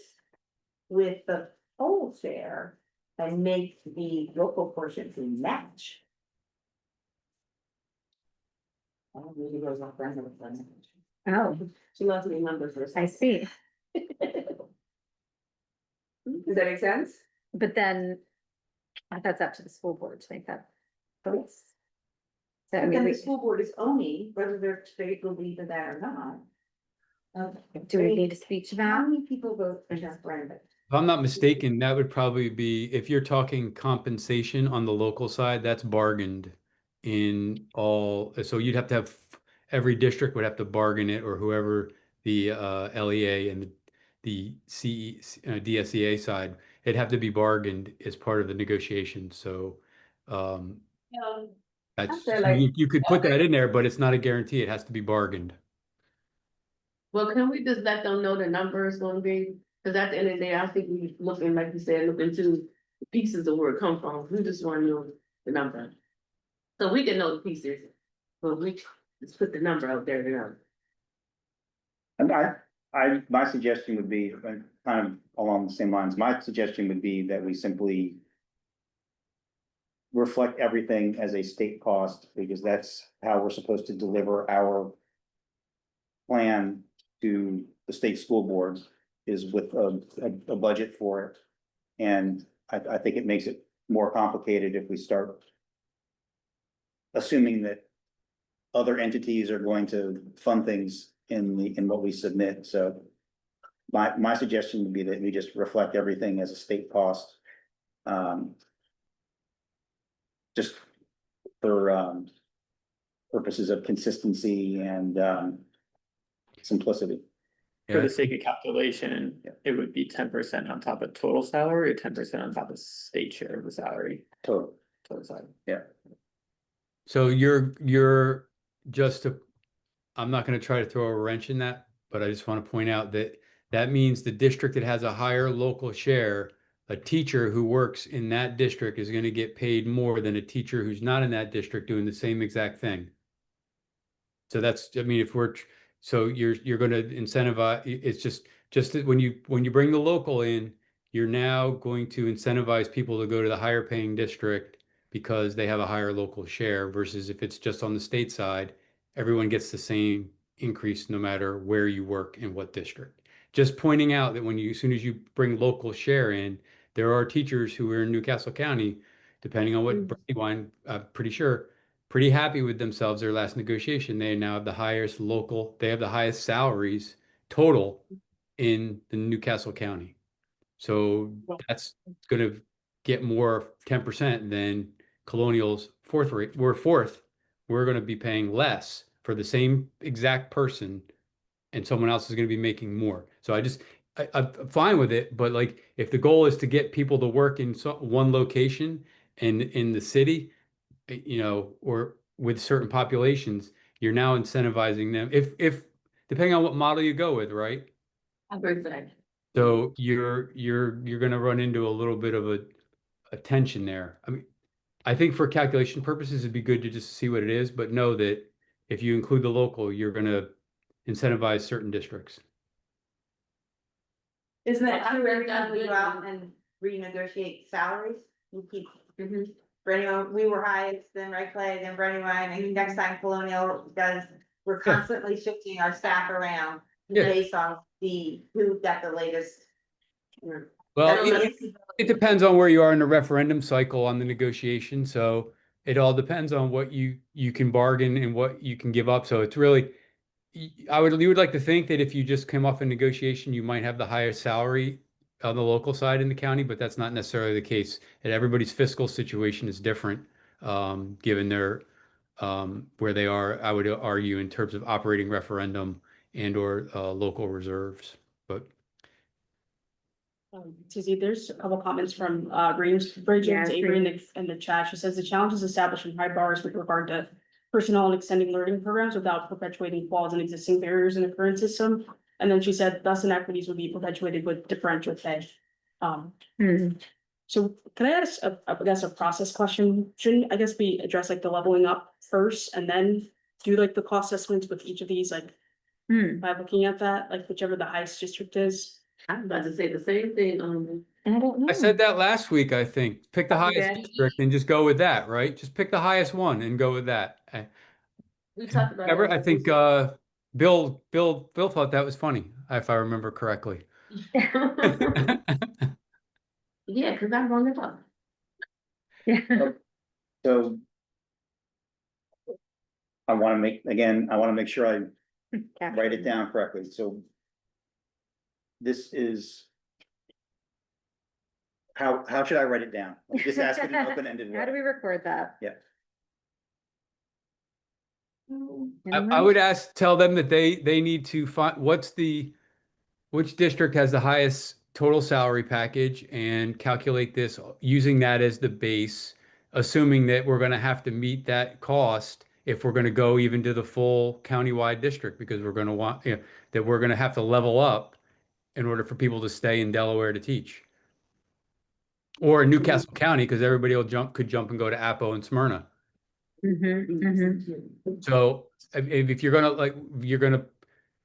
with the whole share and make the local portions match. Oh, maybe goes off random with them. oh, She loves me numbers. I see. Does that make sense? But then that's up to the school board to make that choice. So I And mean, then we, the school board is owning whether they believe in that or not. do we need to speak to How that? many people vote for that brand? If I'm not mistaken, that would probably be, if you're talking compensation on the local side, that's bargained in all, so you'd have to have, every district would have to bargain it, or whoever the LEA and the DSEA side, it'd have to be bargained as part of the negotiation, so that's, Okay, like- you could put that in there, but it's not a guarantee, it has to be bargained. Well, can we just let them know the number is gonna be, cause at the end of the day, I think we looking, like you said, look into the pieces of where it come from, we just wanna know the number. So we can know the pieces, but we just put the number out there, you know. And my suggestion would be, kind of along the same lines, my suggestion would be that we simply reflect everything as a state cost, because that's how we're supposed to deliver our plan to the state school boards, is with a budget for it. And I think it makes it more complicated if we start assuming that other entities are going to fund things in what we submit, so my suggestion would be that we just reflect everything as a state cost. Just for purposes of consistency and simplicity. For the sake of calculation, it would be 10% on top of total salary or 10% on top of state share of the salary, Total. total salary. So you're just to, I'm not gonna try to throw a wrench in that, but I just want to point out that that means the district that has a higher local share, a teacher who works in that district is gonna get paid more than a teacher who's not in that district doing the same exact thing. So that's, I mean, if we're, so you're gonna incentivize, it's just that when you bring the local in, you're now going to incentivize people to go to the higher paying district because they have a higher local share, versus if it's just on the state side, everyone gets the same increase no matter where you work in what district. Just pointing out that when you, as soon as you bring local share in, there are teachers who are in Newcastle County, depending on what Brandywine, I'm pretty sure, pretty happy with themselves their last negotiation. They now have the highest local, they have the highest salaries total in the Newcastle County. So that's gonna get more 10% than Colonial's fourth rate. We're fourth. We're gonna be paying less for the same exact person, and someone else is gonna be making more. So I'm fine with it, but like if the goal is to get people to work in one location and in the city, you know, or with certain populations, you're now incentivizing them. If depending on what model you go with, right? I agree with that. So you're gonna run into a little bit of a tension there. I mean, I think for calculation purposes, it'd be good to just see what it is, but know that if you include the local, you're gonna incentivize certain districts. Isn't that true every time we go out and renegotiate salaries? We keep, Brandywine, we were highest, then Red Clay, then Brandywine, and next time Colonial does, we're constantly shifting our staff around Yeah. based on who got the latest. Well, it depends on where you are in the referendum cycle on the negotiation, so it all depends on what you can bargain and what you can give up. So it's really, you would like to think that if you just came off a negotiation, you might have the highest salary on the local side in the county, but that's not necessarily the case. And everybody's fiscal situation is different, given their where they are, I would argue, in terms of operating referendum and or local reserves. But Suzie, there's a couple comments from Bridget Yeah, Avery in the chat. She says the challenge is establishing high bars with regard to personnel and extending learning programs without perpetuating flaws in existing barriers in the current system. And then she said thus inequities would be perpetuated with differential pay. So can I ask I guess a process question? Shouldn't I guess we address like the leveling up first and then do like the cost estimates with each of these, like by looking at that, like whichever the highest district is? I'm about to say the same thing, I don't know. I said that last week, I think. Pick the Oh, you highest did? district and just go with that, right? Just pick the highest one and go with that. we talked about. Remember, I think Bill thought that was funny, if I remember correctly. Yeah, cause I brought it up. Yeah. So I want to make sure I write it down correctly, so. This is. How should I write it down? Just ask it an open-ended How do we way. record that? Yeah. I would tell them that they need to find, which district has the highest total salary package and calculate this using that as the base, assuming that we're gonna have to meet that cost if we're gonna go even to the full countywide district, because we're gonna want, that we're gonna have to level up in order for people to stay in Delaware to teach. Or in Newcastle County, because everybody could jump and go to Apo and Smyrna. So if you're gonna you're gonna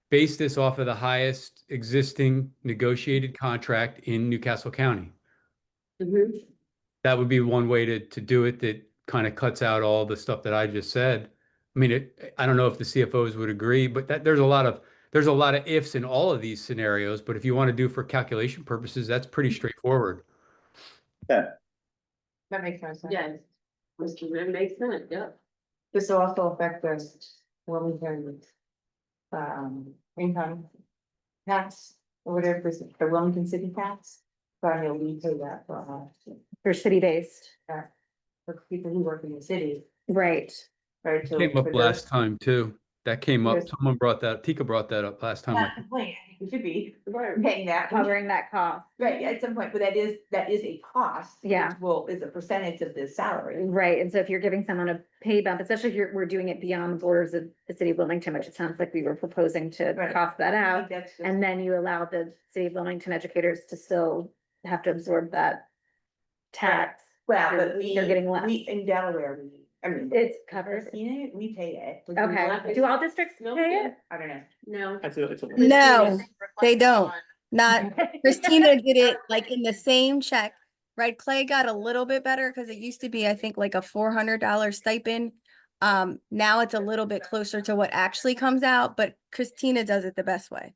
base this off of the highest existing negotiated contract in Newcastle County. That would be one way to do it that kind of cuts out all the stuff that I just said. I mean, I don't know if the CFOs would agree, but there's a lot of ifs in all of these scenarios. But if you want to do for calculation purposes, that's pretty straightforward. Yeah, That makes no sense. Yes. It makes sense, yeah. This will also affect the Wilmington. Income. Tax, or whatever, is the Wilmington city tax. So I know we pay that For city-based, for people who work in the city, right? right? So Came up for last those- time too. That came up. Yes. Someone Tika brought that up last time. Not complain, we should be paying that. Covering that cost, Right, at some point, but that is a cost. Yeah. Which will, is a percentage of the salary. right? And so if you're giving someone a pay bump, especially if we're doing it beyond the borders of the city of Wilmington, which it sounds like we were proposing to Right. cost that I out. think that's just- And then you allow the city of Wilmington educators to still have to absorb that tax. Well, but They're getting less. we, in Delaware, It's covered. Christina, we pay it. Okay, do all districts No, pay yeah. it? I don't know. No. It's a. No, they don't. Not, Christina did it like in the same check. Red Clay got a little bit better because it used to be, I think, like a $400 stipend. Now it's a little bit closer to what actually comes out, but Christina does it the best way.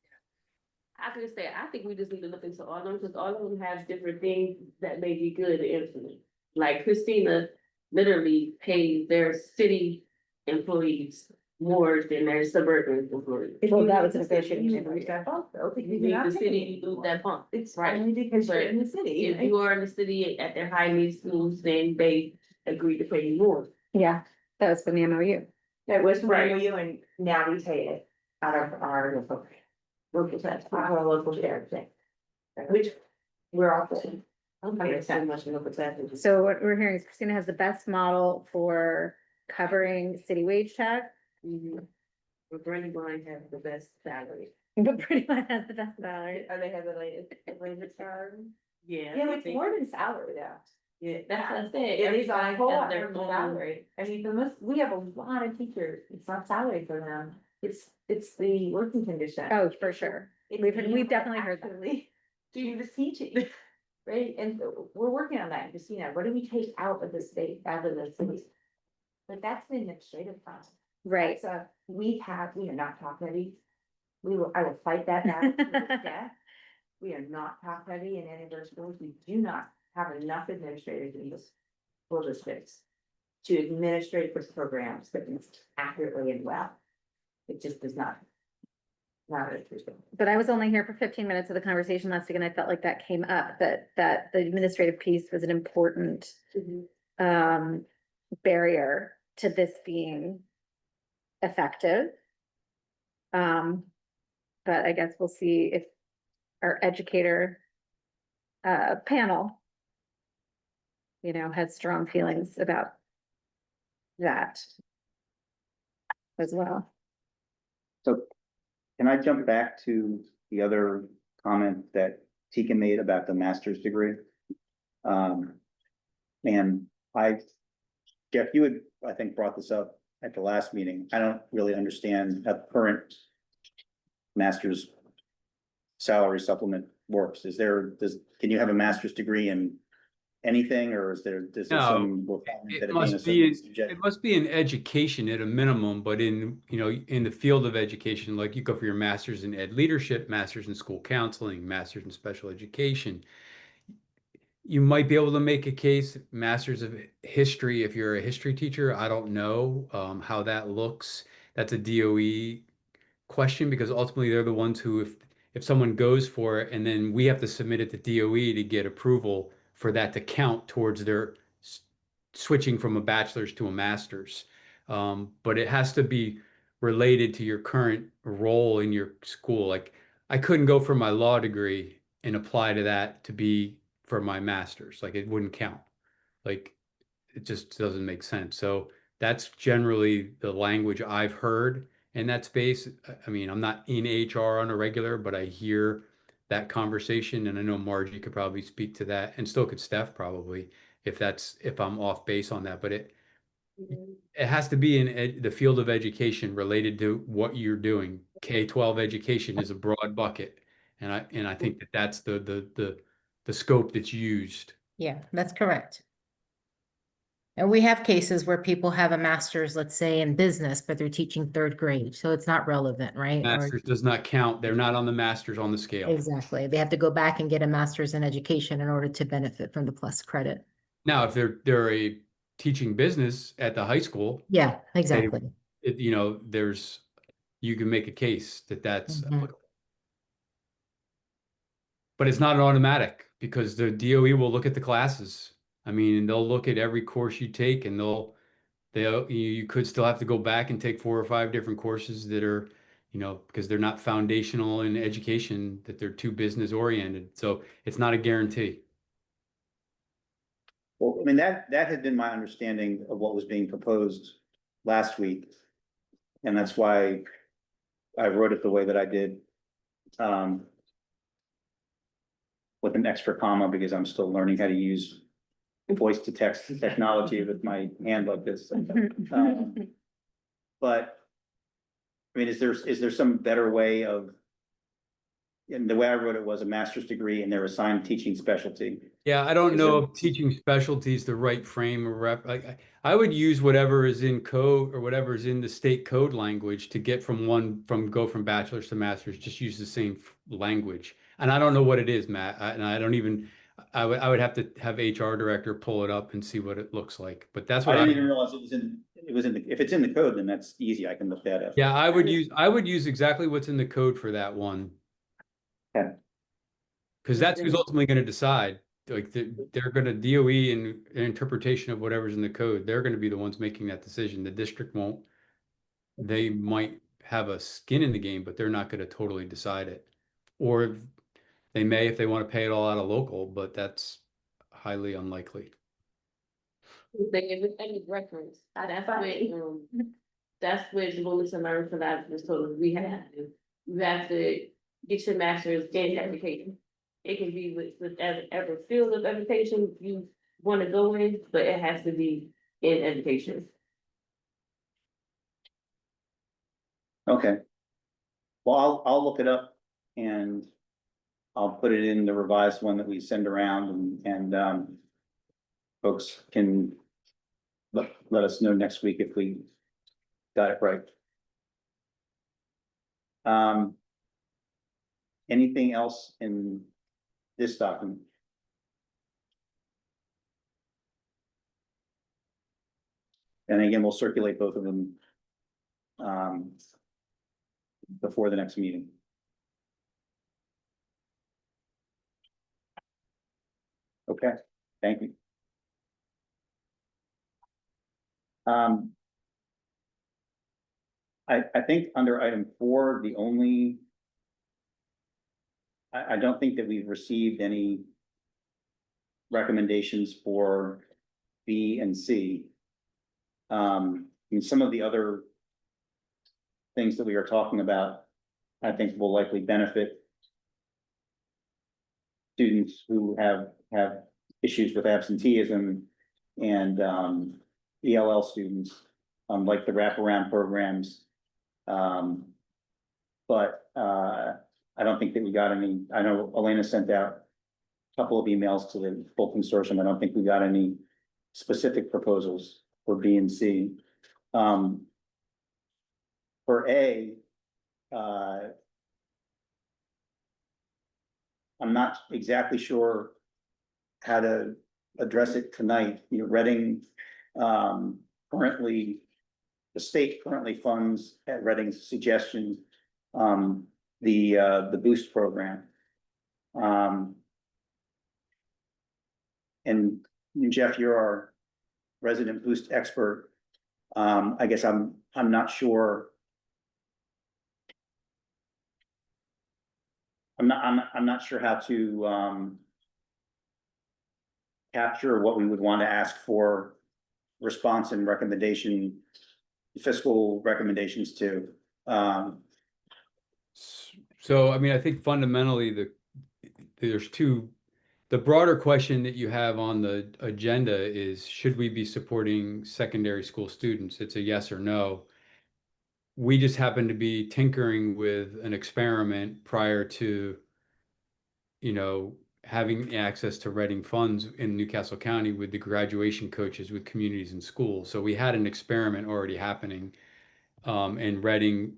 I could say, I think we just need to look into all of them, because all of them have different things that may be good to implement. Like Christina literally pays their city employees more than their suburban employees. Well, that was a negotiating You agreement. lose that bump, though, because You you're leave not the paying city, it you lose anymore. that bump. It's Right. only because you're But in the city. If right? you are in the city at their high need schools, then they agree to pay you more. Yeah, that was from the MOU. That was from Right. you, and now we pay it out of our local tax, our local share thing. Which we're all paying. Okay, so much in local taxes. So what we're hearing is Christina has the best model for covering city wage tax. But Brandywine has the best salary. But pretty much has the best salary. Are they have the latest salary? Yeah. Yeah, it's more than salary though. Yeah, that's what I said. It is a Everybody whole has lot their more own- salary. I mean, we have a lot of teachers, it's not salary for them, it's the working condition. Oh, for sure. It's We've being definitely heard that. actually Do the teaching, right? And so we're working on that, Christina, what do we take out of the state, out of the city? But that's an administrative process. Right. So we are not top heavy. I will fight that battle to the death. We are not top heavy in any of our schools. We do not have enough administrators in this school districts to administrate the programs that accurately and well. It just does not. Not interesting. But I was only here for 15 minutes of the conversation last week and I felt like that came up, that the administrative piece was an important barrier to this being effective. But I guess we'll see if our educator panel, has strong feelings about that as well. so can I jump back to the other comment that Tika made about the master's degree? And Jeff, you had, I think, brought this up at the last meeting. I don't really understand how the current master's salary supplement works. Can you have a master's degree in anything, or is there No, some requirement that It it be in a must be, certain subject? it must be in education at a minimum, but in the field of education, like you go for your master's in ed leadership, master's in school counseling, master's in special education. you might be able to make a case, Masters of History, if you're a history teacher. I don't know how that looks. That's a DOE question because ultimately they're the ones who, if someone goes for it and then we have to submit it to DOE to get approval for that to count towards their switching from a bachelor's to a master's. But it has to be related to your current role in your school. Like I couldn't go for my law degree and apply to that to be for my master's. Like it wouldn't count. Like it just doesn't make sense. So that's generally the language I've heard in that space. I mean, I'm not in HR on a regular, but I hear that conversation, and I know Margie could probably speak to that, and so could Steph probably, if I'm off base on that. But it has to be in the field of education related to what you're doing. K-12 education is a broad bucket, and I think that that's the scope that's used. Yeah, that's correct. And we have cases where people have a master's, let's say, in business, but they're teaching third grade, so it's not relevant, right? Or Masters does not count. They're not on the masters on the scale. exactly, they have to go back and get a master's in education in order to benefit from the plus credit. Now, if they're a teaching business at the high school, Yeah, exactly. there's you can make a case that that's Mhm. applicable. But it's not an automatic because the DOE will look at the classes. I mean, they'll look at every course you take and you could still have to go back and take 4 or 5 different courses that are, because they're not foundational in education, that they're too business oriented. So it's not a guarantee. Well, I mean, that had been my understanding of what was being proposed last week. And that's why I wrote it the way that I did. With an extra comma, because I'm still learning how to use voice to text technology with my hand like this. But, I mean, is there some better way of? And the way I wrote it was a master's degree and they're assigned teaching specialty. Yeah, I don't Is know there- if teaching specialty is the right frame or I would use whatever is in code or whatever is in the state code language to get go from bachelor's to master's, just use the same language. And I don't know what it is, Matt, and I don't even, I would have to have HR director pull it up and see what it looks like, but that's I what didn't even realize if it's in the code, then that's easy. I can look that up. Yeah, I would use exactly what's in the code for that one. Okay. Because that's who's ultimately going to decide. Like they're going to DOE and an interpretation of whatever's in the code. They're going to be the ones making that decision. The district won't. They might have a skin in the game, but they're not going to totally decide it. Or they may if they want to pay it all out of local, but that's highly unlikely. They give it any reference. That's where the Willis America Lab was told us we have to. You have to get your master's in education. It can be with every field of education you want to go in, but it has to be in education. Okay. Well, I'll look it up and I'll put it in the revised one that we send around and folks can let us know next week if we got it right. Anything else in this document? And again, we'll circulate both of them before the next meeting. Okay, thank you. I think under item 4, the only I don't think that we've received any recommendations for B and C. And some of the other things that we are talking about, I think will likely benefit students who have issues with absenteeism and ELL students, like the wraparound programs. But I don't think that we got any. I know Elena sent out a couple of emails to the full consortium. I don't think we got any specific proposals for B and C. For A, I'm not exactly sure how to address it tonight. You know, Reading, currently, the state currently funds at Reading's suggestion, the Boost program. And Jeff, you're our resident Boost expert. I guess I'm not sure. I'm not sure how to capture what we would want to ask for response and recommendation, fiscal recommendations to. So, I mean, I think fundamentally the broader question that you have on the agenda is, should we be supporting secondary school students? It's a yes or no. We just happen to be tinkering with an experiment prior to, having access to Reading funds in Newcastle County with the graduation coaches with communities and schools. So we had an experiment already happening. And Reading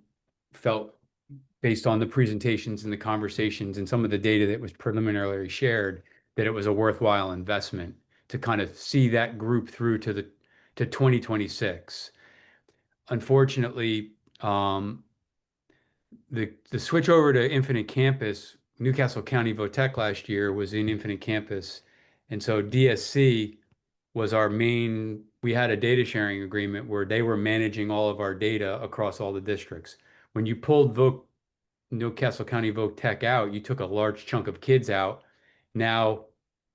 felt, based on the presentations and the conversations and some of the data that was preliminarily shared, that it was a worthwhile investment to kind of see that group through to 2026. Unfortunately, the switch over to Infinite Campus, Newcastle County VOTEC last year was in Infinite Campus. And so DSC was our main, we had a data sharing agreement where they were managing all of our data across all the districts. When you pulled Newcastle County VOTEC out, you took a large chunk of kids out. Now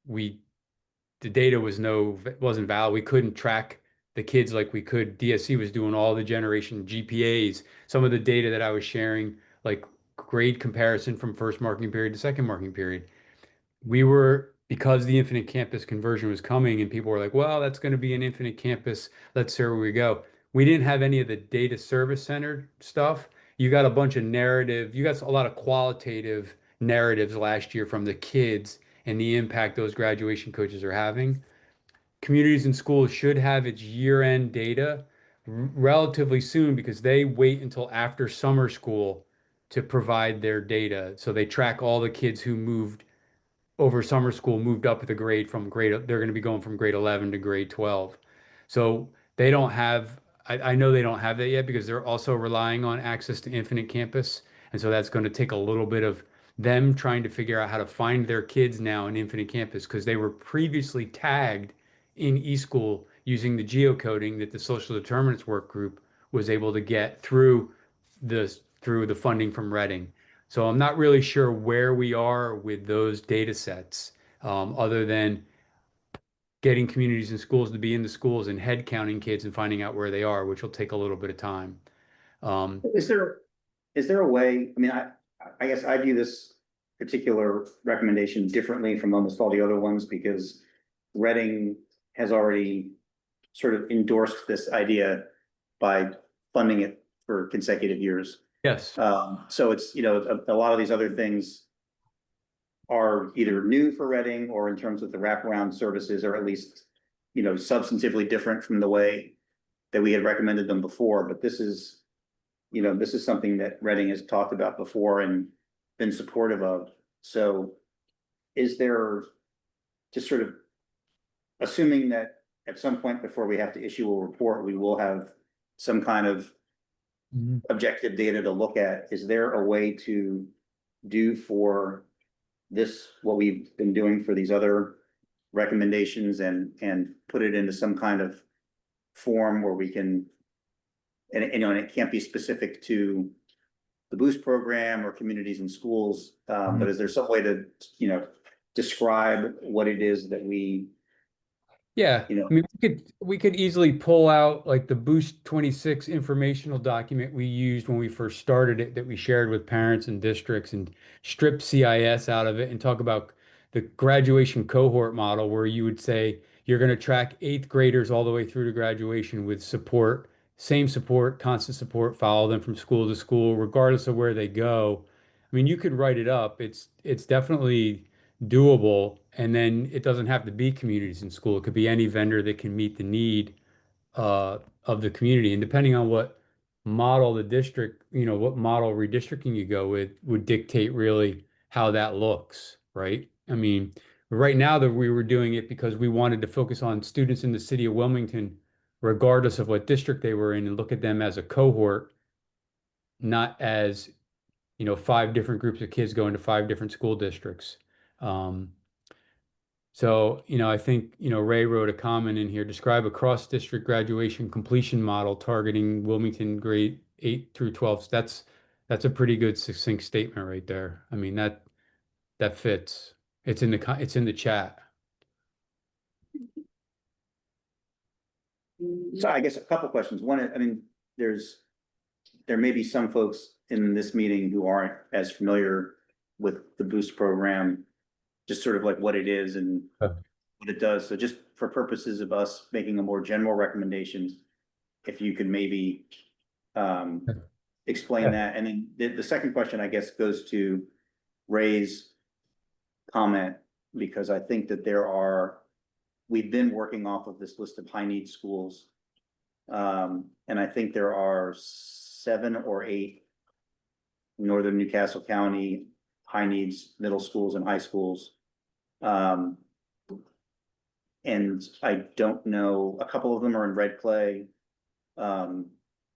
the data wasn't valid. We couldn't track the kids like we could. DSC was doing all the generation GPAs, some of the data that I was sharing, like grade comparison from first marking period to second marking period. Because the Infinite Campus conversion was coming and people were like, well, that's going to be an Infinite Campus. Let's see where we go. We didn't have any of the data service centered stuff. You got a bunch of narrative, you got a lot of qualitative narratives last year from the kids and the impact those graduation coaches are having. Communities and schools should have its year-end data relatively soon because they wait until after summer school to provide their data. So they track all the kids who moved over summer school, moved up the grade they're going to be going from grade 11 to grade 12. So they don't have, I know they don't have that yet because they're also relying on access to Infinite Campus. And so that's going to take a little bit of them trying to figure out how to find their kids now in Infinite Campus because they were previously tagged in eSchool using the geocoding that the social determinants work group was able to get through the funding from Reading. So I'm not really sure where we are with those data sets, other than getting communities and schools to be in the schools and head counting kids and finding out where they are, which will take a little bit of time. Is there a way, I mean, I guess I view this particular recommendation differently from almost all the other ones because Reading has already sort of endorsed this idea by funding it for consecutive years. Yes. So it's, a lot of these other things are either new for Reading or in terms of the wraparound services, or at least, substantively different from the way that we had recommended them before. But this is something that Reading has talked about before and been supportive of. So is there, just sort of assuming that at some point before we have to issue a report, we will have some kind of objective data to look at, is there a way to do for this what we've been doing for these other recommendations and put it into some kind of form where we can, and it can't be specific to the Boost program or communities and schools, but is there some way to, describe what it is that we, Yeah, I mean, we could easily pull out like the Boost 26 informational document we used when we first started it that we shared with parents and districts and strip CIS out of it and talk about the graduation cohort model where you would say you're going to track eighth graders all the way through to graduation with support, same support, constant support, follow them from school to school, regardless of where they go. I mean, you could write it up. It's definitely doable, and then it doesn't have to be communities in school. It could be any vendor that can meet the need of the community. And depending on what model the district, what model redistricting you go with would dictate really how that looks, right? I mean, Right now that we were doing it because we wanted to focus on students in the city of Wilmington, regardless of what district they were in, and look at them as a cohort, not as, you know, 5 different groups of kids going to 5 different school districts. So, you know, I think, you know, Ray wrote a comment in here, describe a cross-district graduation completion model targeting Wilmington grade 8 through 12. That's a pretty good succinct statement right there. I mean, that fits. It's in the chat. So I guess a couple questions. One, I mean, there may be some folks in this meeting who aren't as familiar with the Boost program, just sort of like what it is and what it does. So just for purposes of us making a more general recommendation, if you could maybe explain that. And then the second question, I guess, goes to Ray's comment, because I think that we've been working off of this list of high need schools. And I think there are 7 or 8 northern Newcastle County high needs middle schools and high schools. And I don't know, a couple of them are in Red Clay.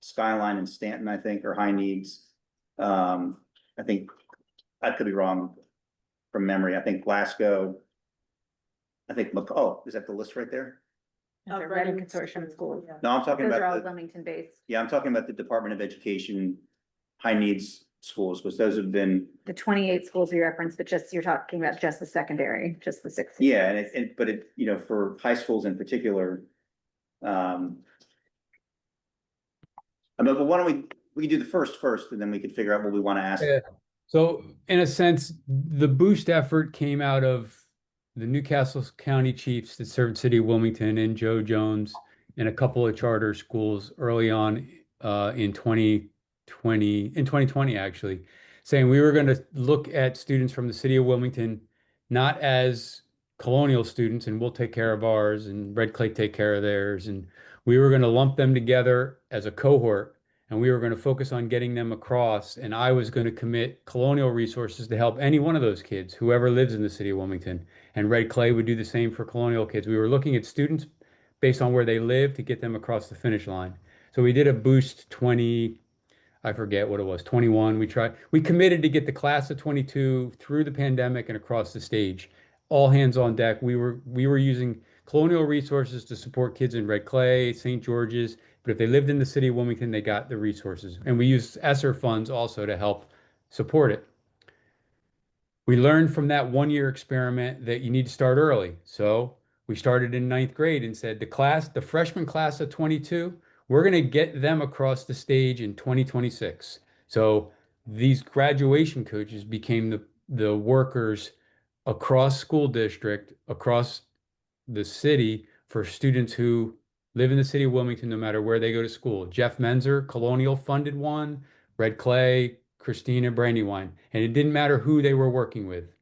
Skyline and Stanton, I think, are high needs. I think, I could be wrong from memory. I think Glasgow. I think, oh, is that the list right there? The Reading Consortium schools. No, I'm talking Those are all about, Wilmington based. yeah, I'm talking about the Department of Education high needs schools, because those have been, The 28 schools we referenced, but just, you're talking about just the secondary, just the 6. yeah, but you know, for high schools in particular. I mean, but why don't we can do the first, and then we could figure out what we want to ask. Yeah. So in a sense, the Boost effort came out of the Newcastle County Chiefs that served City of Wilmington and Joe Jones and a couple of charter schools early on in 2020 actually, saying we were going to look at students from the City of Wilmington not as colonial students and we'll take care of ours and Red Clay take care of theirs, and we were going to lump them together as a cohort. And we were going to focus on getting them across. And I was going to commit colonial resources to help any one of those kids, whoever lives in the city of Wilmington. And Red Clay would do the same for colonial kids. We were looking at students based on where they live to get them across the finish line. So we did a Boost 20, I forget what it was, 21. We committed to get the class of 22 through the pandemic and across the stage. All hands on deck. We were using colonial resources to support kids in Red Clay, St. George's, but if they lived in the city of Wilmington, they got the resources. And we used ESSER funds also to help support it. We learned from that 1-year experiment that you need to start early. So we started in 9th grade and said the freshman class of 22, we're going to get them across the stage in 2026. So these graduation coaches became the workers across school district, across the city for students who live in the city of Wilmington, no matter where they go to school. Jeff Menzer, Colonial funded one, Red Clay, Christina Brandywine, and it didn't matter who they were working with.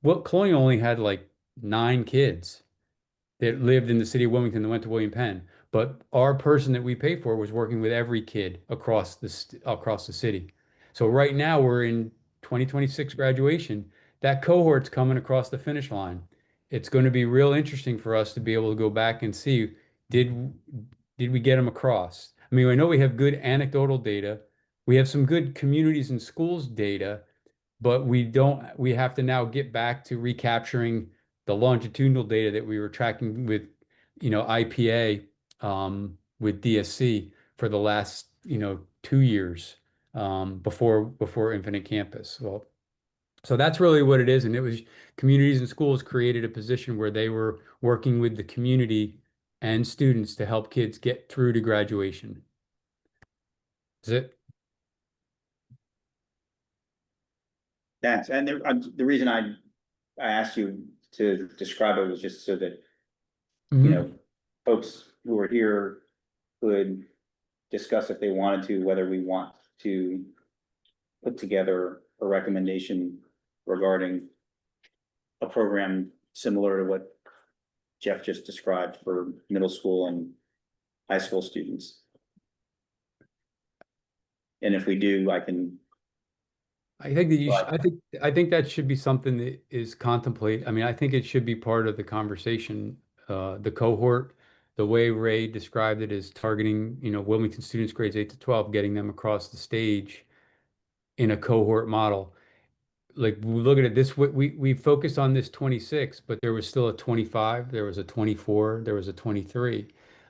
Well, Colonial only had like 9 kids that lived in the city of Wilmington that went to William Penn, but our person that we paid for was working with every kid across the city. So right now we're in 2026 graduation. That cohort's coming across the finish line. It's going to be real interesting for us to be able to go back and see, did we get them across? I mean, I know we have good anecdotal data. We have some good communities and schools data, but we have to now get back to recapturing the longitudinal data that we were tracking with, you know, IPA with DSC for the last, you know, 2 years before Infinite Campus. Well, so that's really what it is. And it was communities and schools created a position where they were working with the community and students to help kids get through to graduation. Is it? And the reason I asked you to describe it was just so that, you know, folks who are here could discuss if they wanted to, whether we want to put together a recommendation regarding a program similar to what Jeff just described for middle school and high school students. And if we do, I can I think that you should, But I think that should be something that is contemplate. I mean, I think it should be part of the conversation. The cohort, the way Ray described it is targeting, Wilmington students grades 8 to 12, getting them across the stage in a cohort model. Like we look at it this way, we focused on this 26, but there was still a 25, there was a 24, there was a 23.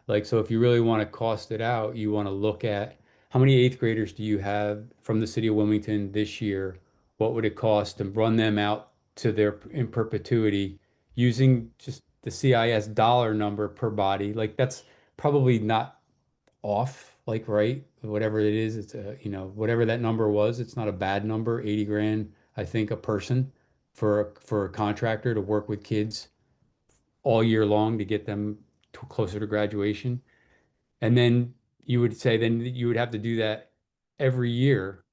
Like, so if you really want to cost it out, you want to look at how many eighth graders do you have from the city of Wilmington this year? What would it cost to run them out to their in perpetuity using just the CIS dollar number per body? Like that's probably not off, like, right? Whatever it is, it's whatever that number was, it's not a bad number, 80 grand, I think, a person for a contractor to work with kids all year long to get them closer to graduation. And then you would say, then you would have to do that every year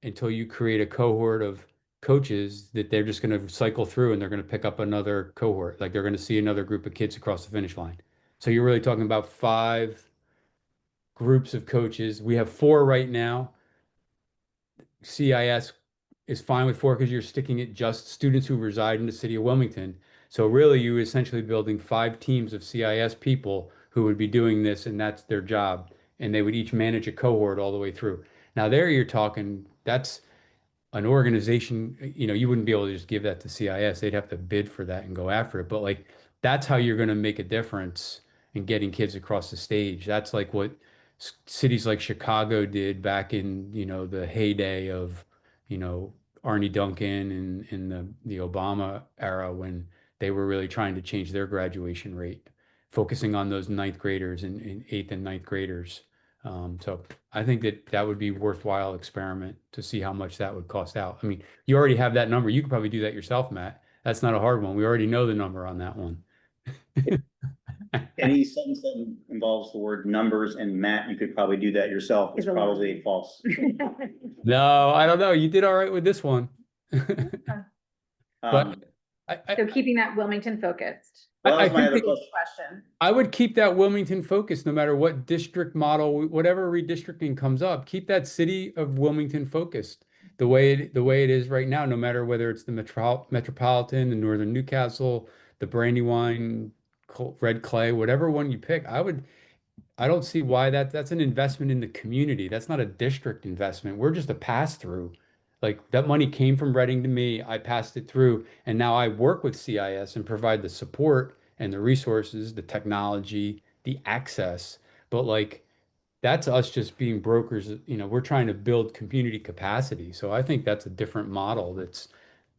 until you create a cohort of coaches that they're just going to cycle through and they're going to pick up another cohort. Like they're going to see another group of kids across the finish line. So you're really talking about 5 groups of coaches. We have 4 right now. CIS is fine with 4 because you're sticking it just students who reside in the city of Wilmington. So really, you essentially building 5 teams of CIS people who would be doing this, and that's their job. And they would each manage a cohort all the way through. Now, there you're talking, that's an organization, you wouldn't be able to just give that to CIS. They'd have to bid for that and go after it. But like, that's how you're going to make a difference in getting kids across the stage. That's like what cities like Chicago did back in, the heyday of, you know, Arnie Duncan and in the Obama era when they were really trying to change their graduation rate, focusing on those ninth graders and eighth and ninth graders. So I think that would be worthwhile experiment to see how much that would cost out. I mean, you already have that number. You could probably do that yourself, Matt. That's not a hard one. We already know the number on that one. any sentence that involves the word numbers and Matt, you could probably do that yourself. It's Is a lot. probably false. No, I don't know. You did all right with this one. But Um, So keeping that Wilmington focused. well, that I was my think other that- question. Question. I would keep that Wilmington focus no matter what district model, whatever redistricting comes up. Keep that city of Wilmington focused the way it is right now, no matter whether it's the metropolitan, the northern Newcastle, the Brandywine, Red Clay, whatever one you pick. I don't see why that's an investment in the community. That's not a district investment. We're just a pass through. Like that money came from Reading to me. I passed it through, and now I work with CIS and provide the support and the resources, the technology, the access. But like that's us just being brokers. We're trying to build community capacity. So I think that's a different model that's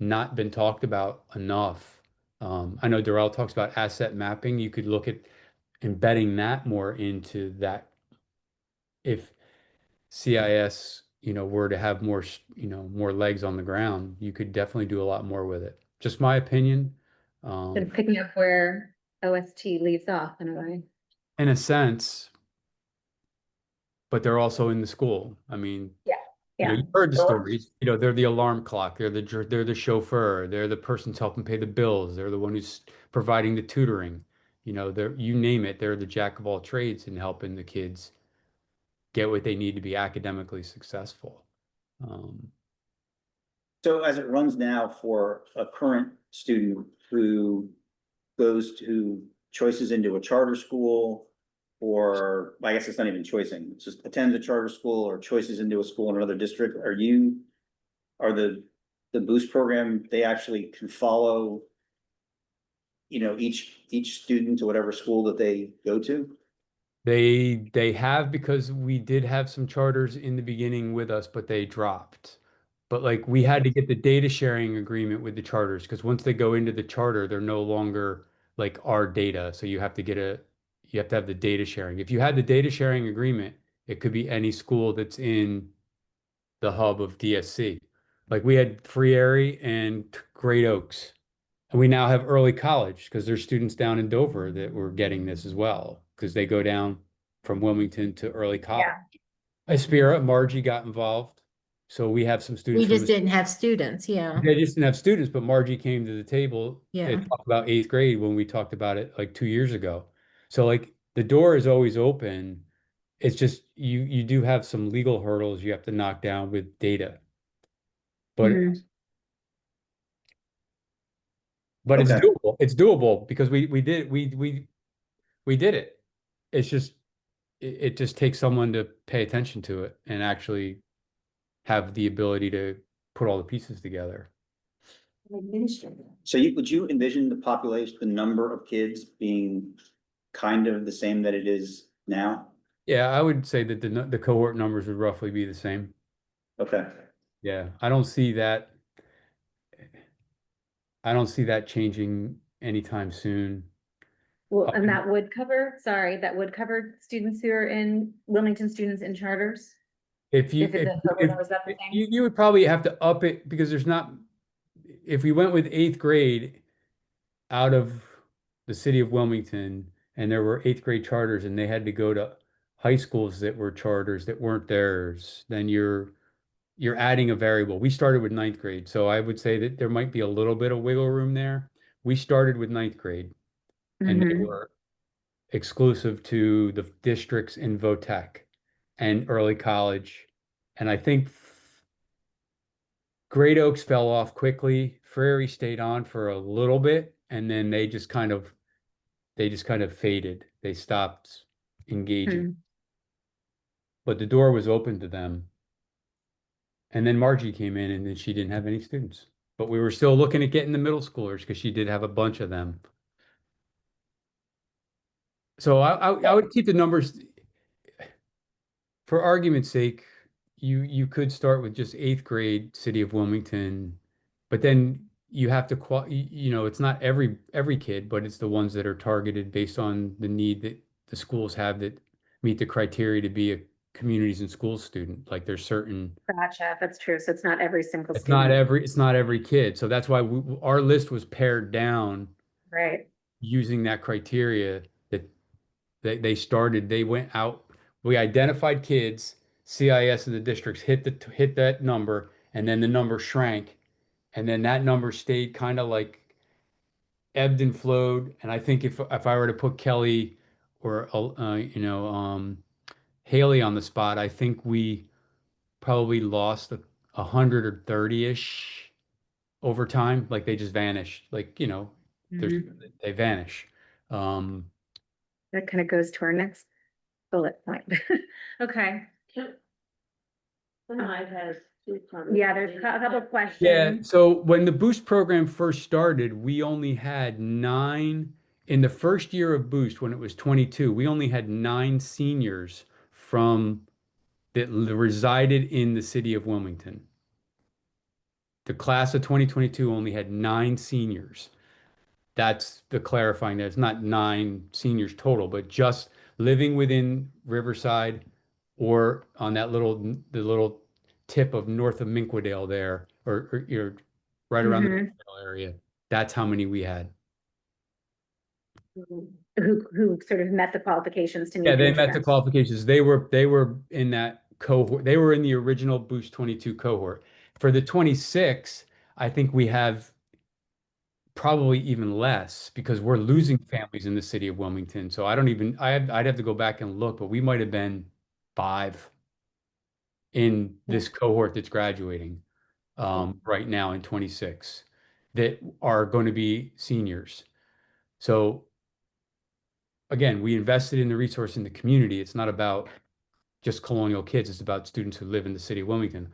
not been talked about enough. I know Darrell talks about asset mapping. You could look at embedding that more into that if CIS, were to have more, more legs on the ground, you could definitely do a lot more with it. Just my opinion. And picking up where OST leaves off in a way. In a sense, but they're also in the school. I mean, Yeah. you've heard the stories. They're the alarm clock. They're the chauffeur. They're the person's helping pay the bills. They're the one who's providing the tutoring. You name it. They're the jack of all trades in helping the kids get what they need to be academically successful. So as it runs now for a current student who goes to choices into a charter school, or I guess it's not even choicing, it's just attends a charter school or choices into a school in another district, are the boost program, they actually can follow, each student to whatever school that they go to? They have because we did have some charters in the beginning with us, but they dropped. But like we had to get the data sharing agreement with the charters because once they go into the charter, they're no longer like our data. So you have to have the data sharing. If you had the data sharing agreement, it could be any school that's in the hub of DSC. Like we had Free Airy and Great Oaks. And we now have early college because there's students down in Dover that were getting this as well because they go down from Wilmington to early college. Aspira, Margie got involved. So we have some We students. just didn't have students, yeah. They just didn't have students, but Margie came to the table Yeah. and talked about eighth grade when we talked about it like 2 years ago. So like the door is always open. It's just you do have some legal hurdles you have to knock down with data. But Mhm. but it's Okay. doable. It's doable because we did it. It's just it just takes someone to pay attention to it and actually have the ability to put all the pieces together. So would you envision the population, the number of kids being kind of the same that it is now? Yeah, I would say that the cohort numbers would roughly be the same. Okay. Yeah, I don't see that. I don't see that changing anytime soon. Well, Uh, and that would cover, sorry, that would cover students who are in, Wilmington students in charters? If you If the if, cohort if number is that the you, same? you would probably have to up it because there's not, if we went with eighth grade out of the city of Wilmington and there were eighth grade charters and they had to go to high schools that were charters that weren't theirs, then you're adding a variable. We started with ninth grade, so I would say that there might be a little bit of wiggle room there. We started with ninth grade and they Mhm. were exclusive to the districts in VOTEC and early college. And I think Great Oaks fell off quickly. Frary stayed on for a little bit, and then they just kind of faded. They stopped engaging. Hmm. But the door was open to them. And then Margie came in and then she didn't have any students. But we were still looking at getting the middle schoolers because she did have a bunch of them. So I would keep the numbers for argument's sake. You could start with just eighth grade, City of Wilmington, but then you have to it's not every kid, but it's the ones that are targeted based on the need that the schools have that meet the criteria to be a communities and schools student. Like there's certain Gotcha, that's true. So it's not every single it's student, it's not every kid. So that's why our list was pared down right? using that criteria that they started, they went out, we identified kids, CIS of the districts hit that number, and then the number shrank, and then that number stayed kind of like ebbed and flowed. And I think if I were to put Kelly or Haley on the spot, I think we probably lost 130-ish over time. Like they just vanished. Like, there's Mhm. they vanish. Um, That kind of goes to our next bullet point. Okay, I've had two comments. yeah, there's a couple Yeah, questions. so when the Boost program first started, we only had nine, in the first year of Boost, when it was 22, we only had nine seniors from that resided in the city of Wilmington. The class of 2022 only had nine seniors. That's the clarifying that it's not nine seniors total, but just living within Riverside or on the little tip of north of Minquadale there, or you're right around the Mhm. Minquadale area. That's how many we had. Who sort of met the qualifications to meet Yeah, the they met the intervention. qualifications. They were in that cohort. They were in the original Boost 22 cohort. For the 26, I think we have probably even less because we're losing families in the city of Wilmington. So I don't even, I'd have to go back and look, but we might have been five in this cohort that's graduating right now in 26 that are going to be seniors. So again, we invested in the resource in the community. It's not about just colonial kids. It's about students who live in the city of Wilmington.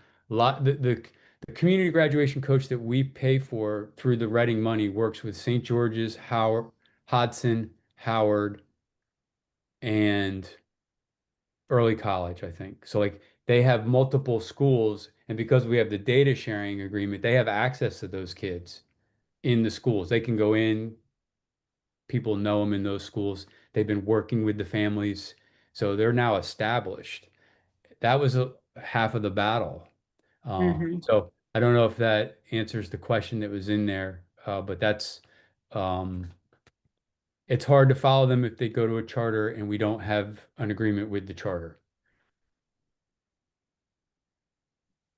The community graduation coach that we pay for through the Reading money works with St. George's, Howard, Hodson, Howard, and early college, I think. So like they have multiple schools, and because we have the data sharing agreement, they have access to those kids in the schools. They can go in, people know them in those schools. They've been working with the families, so they're now established. That was half of the battle. Mhm. So I don't know if that answers the question that was in there, but um, it's hard to follow them if they go to a charter and we don't have an agreement with the charter.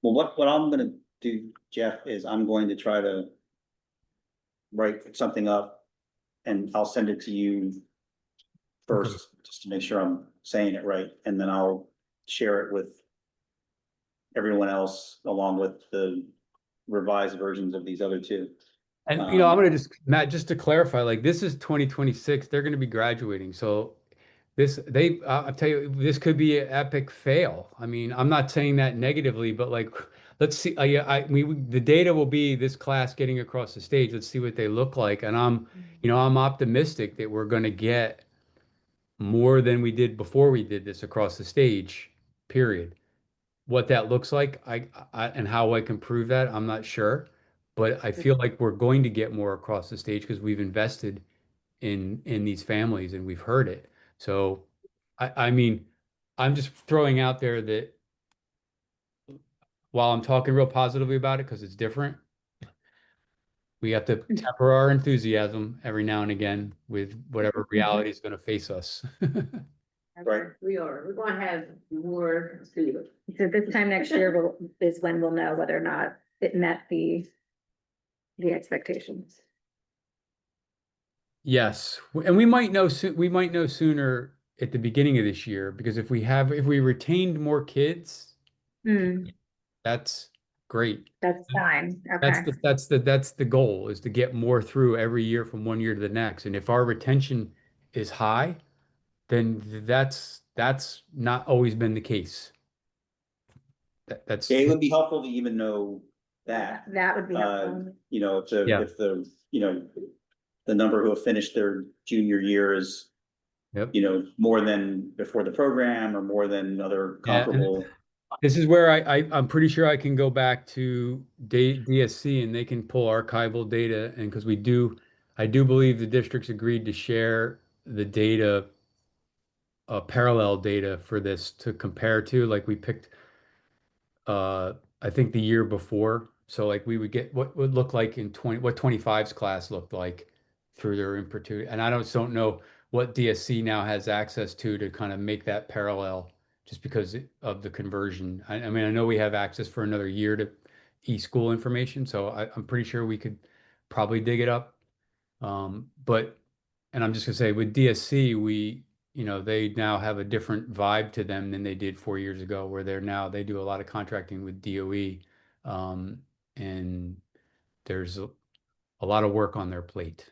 Well, what I'm gonna do, Jeff, is I'm going to try to write something up and I'll send it to you Okay. first, just to make sure I'm saying it right, and then I'll share it with everyone else along with the revised versions of these other two. And I'm gonna just, Matt, just to clarify, like this is 2026, they're gonna be graduating, so I'll tell you, this could be an epic fail. I mean, I'm not saying that negatively, but like, let's see, the data will be this class getting across the stage. Let's see what they look like. And I'm optimistic that we're gonna get more than we did before we did this across the stage, period. What that looks like, and how I can prove that, I'm not sure. But I feel like we're going to get more across the stage because we've invested in these families and we've heard it. So I mean, I'm just throwing out there that while I'm talking real positively about it because it's different, we have to temper our enthusiasm every now and again with whatever reality is going to face us. Right. We're gonna have more students. So this time next year is when we'll know whether or not it met the expectations. Yes, and we might know sooner at the beginning of this year because if we retained more kids, that's great. That's fine. That's Okay. that's the goal is to get more through every year from one year to the next. And if our retention is high, then that's not always been the case. That's Yeah, it would be helpful to even know that, That would be helpful. Yeah. if the number who have finished their junior year is, Yep. more than before the program or more than other Yeah, and comparable. this is where I'm pretty sure I can go back to DSC and they can pull archival data and because I do believe the districts agreed to share the data, parallel data for this to compare to, like we picked, I think the year before. So like we would get what would look like in what 25's class looked like through their input. And I don't know what DSC now has access to kind of make that parallel just because of the conversion. I mean, I know we have access for another year to e-school information, so I'm pretty sure we could probably dig it up. And I'm just gonna say with DSC, they now have a different vibe to them than they did 4 years ago, where they do a lot of contracting with DOE, and there's a lot of work on their plate.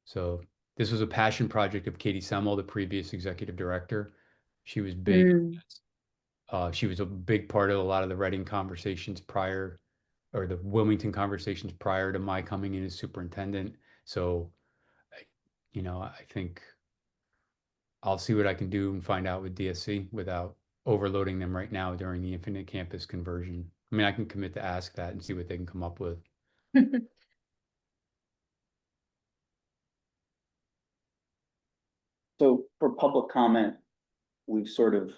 So this was a passion project of Katie Semmel, the previous executive director. She was big. She was a big part of a lot of the Reading conversations prior, or the Wilmington conversations prior to my coming in as superintendent. So, I think I'll see what I can do and find out with DSC without overloading them right now during the infinite campus conversion. I mean, I can commit to ask that and see what they can come up with. So for public comment, we've sort of,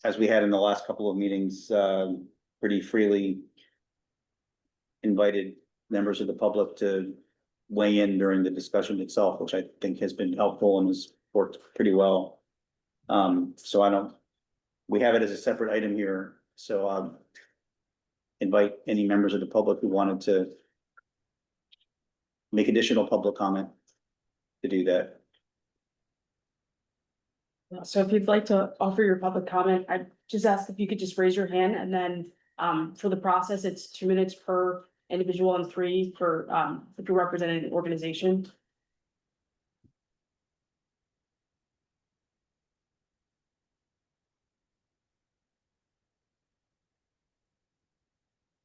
as we had in the last couple of meetings, pretty freely invited members of the public to weigh in during the discussion itself, which I think has been helpful and has worked pretty well. So we have it as a separate item here, so invite any members of the public who wanted to make additional public comment to do that. So if you'd like to offer your public comment, I just ask if you could just raise your hand and then for the process, it's 2 minutes per individual and 3 for if you're representing an organization.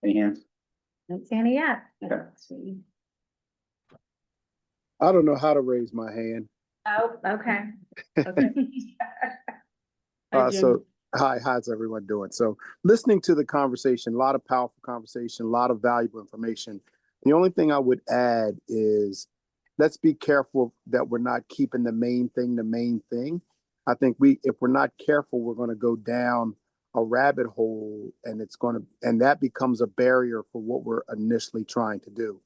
Any hands? Don't see any yet. I don't know how to raise my hand. Oh, okay. Okay. Hi, Jim. So how's everyone doing? So listening to the conversation, a lot of powerful conversation, a lot of valuable information. The only thing I would add is let's be careful that we're not keeping the main thing. I think if we're not careful, we're going to go down a rabbit hole and and that becomes a barrier for what we're initially trying to do.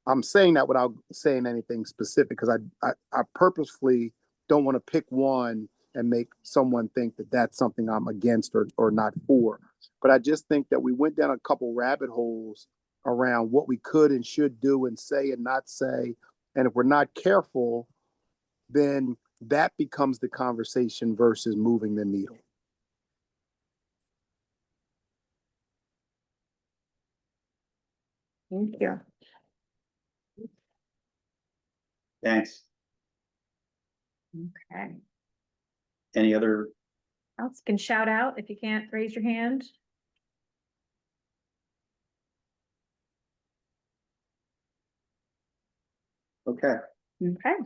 I'm saying that without saying anything specific because I purposefully don't want to pick one and make someone think that that's something I'm against or not for. But I just think that we went down a couple rabbit holes around what we could and should do and say and not say. And if we're not careful, then that becomes the conversation versus moving the needle. Thank you. Thanks. Okay. Any other, Else can shout out if you can't raise your hand. okay, Okay.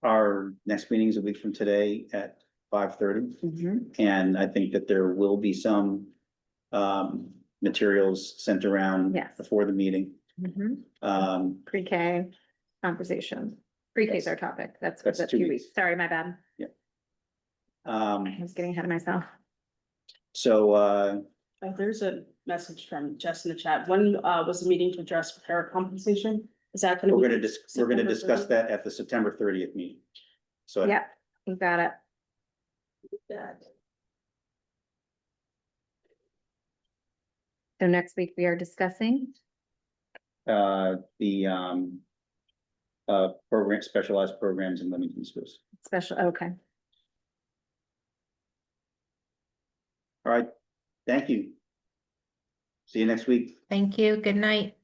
our next meeting is a week from today at 5:30. And I think that there will be some materials sent around Yes. before the meeting. Pre-K conversation. Pre-K is Yes. our topic. That's That's a 2 few weeks. weeks. Sorry, my bad. I was getting ahead of myself. So, There's a message from Jess in the chat. When was the meeting to address para compensation? Is that gonna be? we're gonna September discuss 30th? that at the September 30th meeting. So. Yeah, you got it. So next week we are discussing. The program, specialized programs in Leamington schools. Special, okay. All right, thank you. See you next week. Thank you. Good night.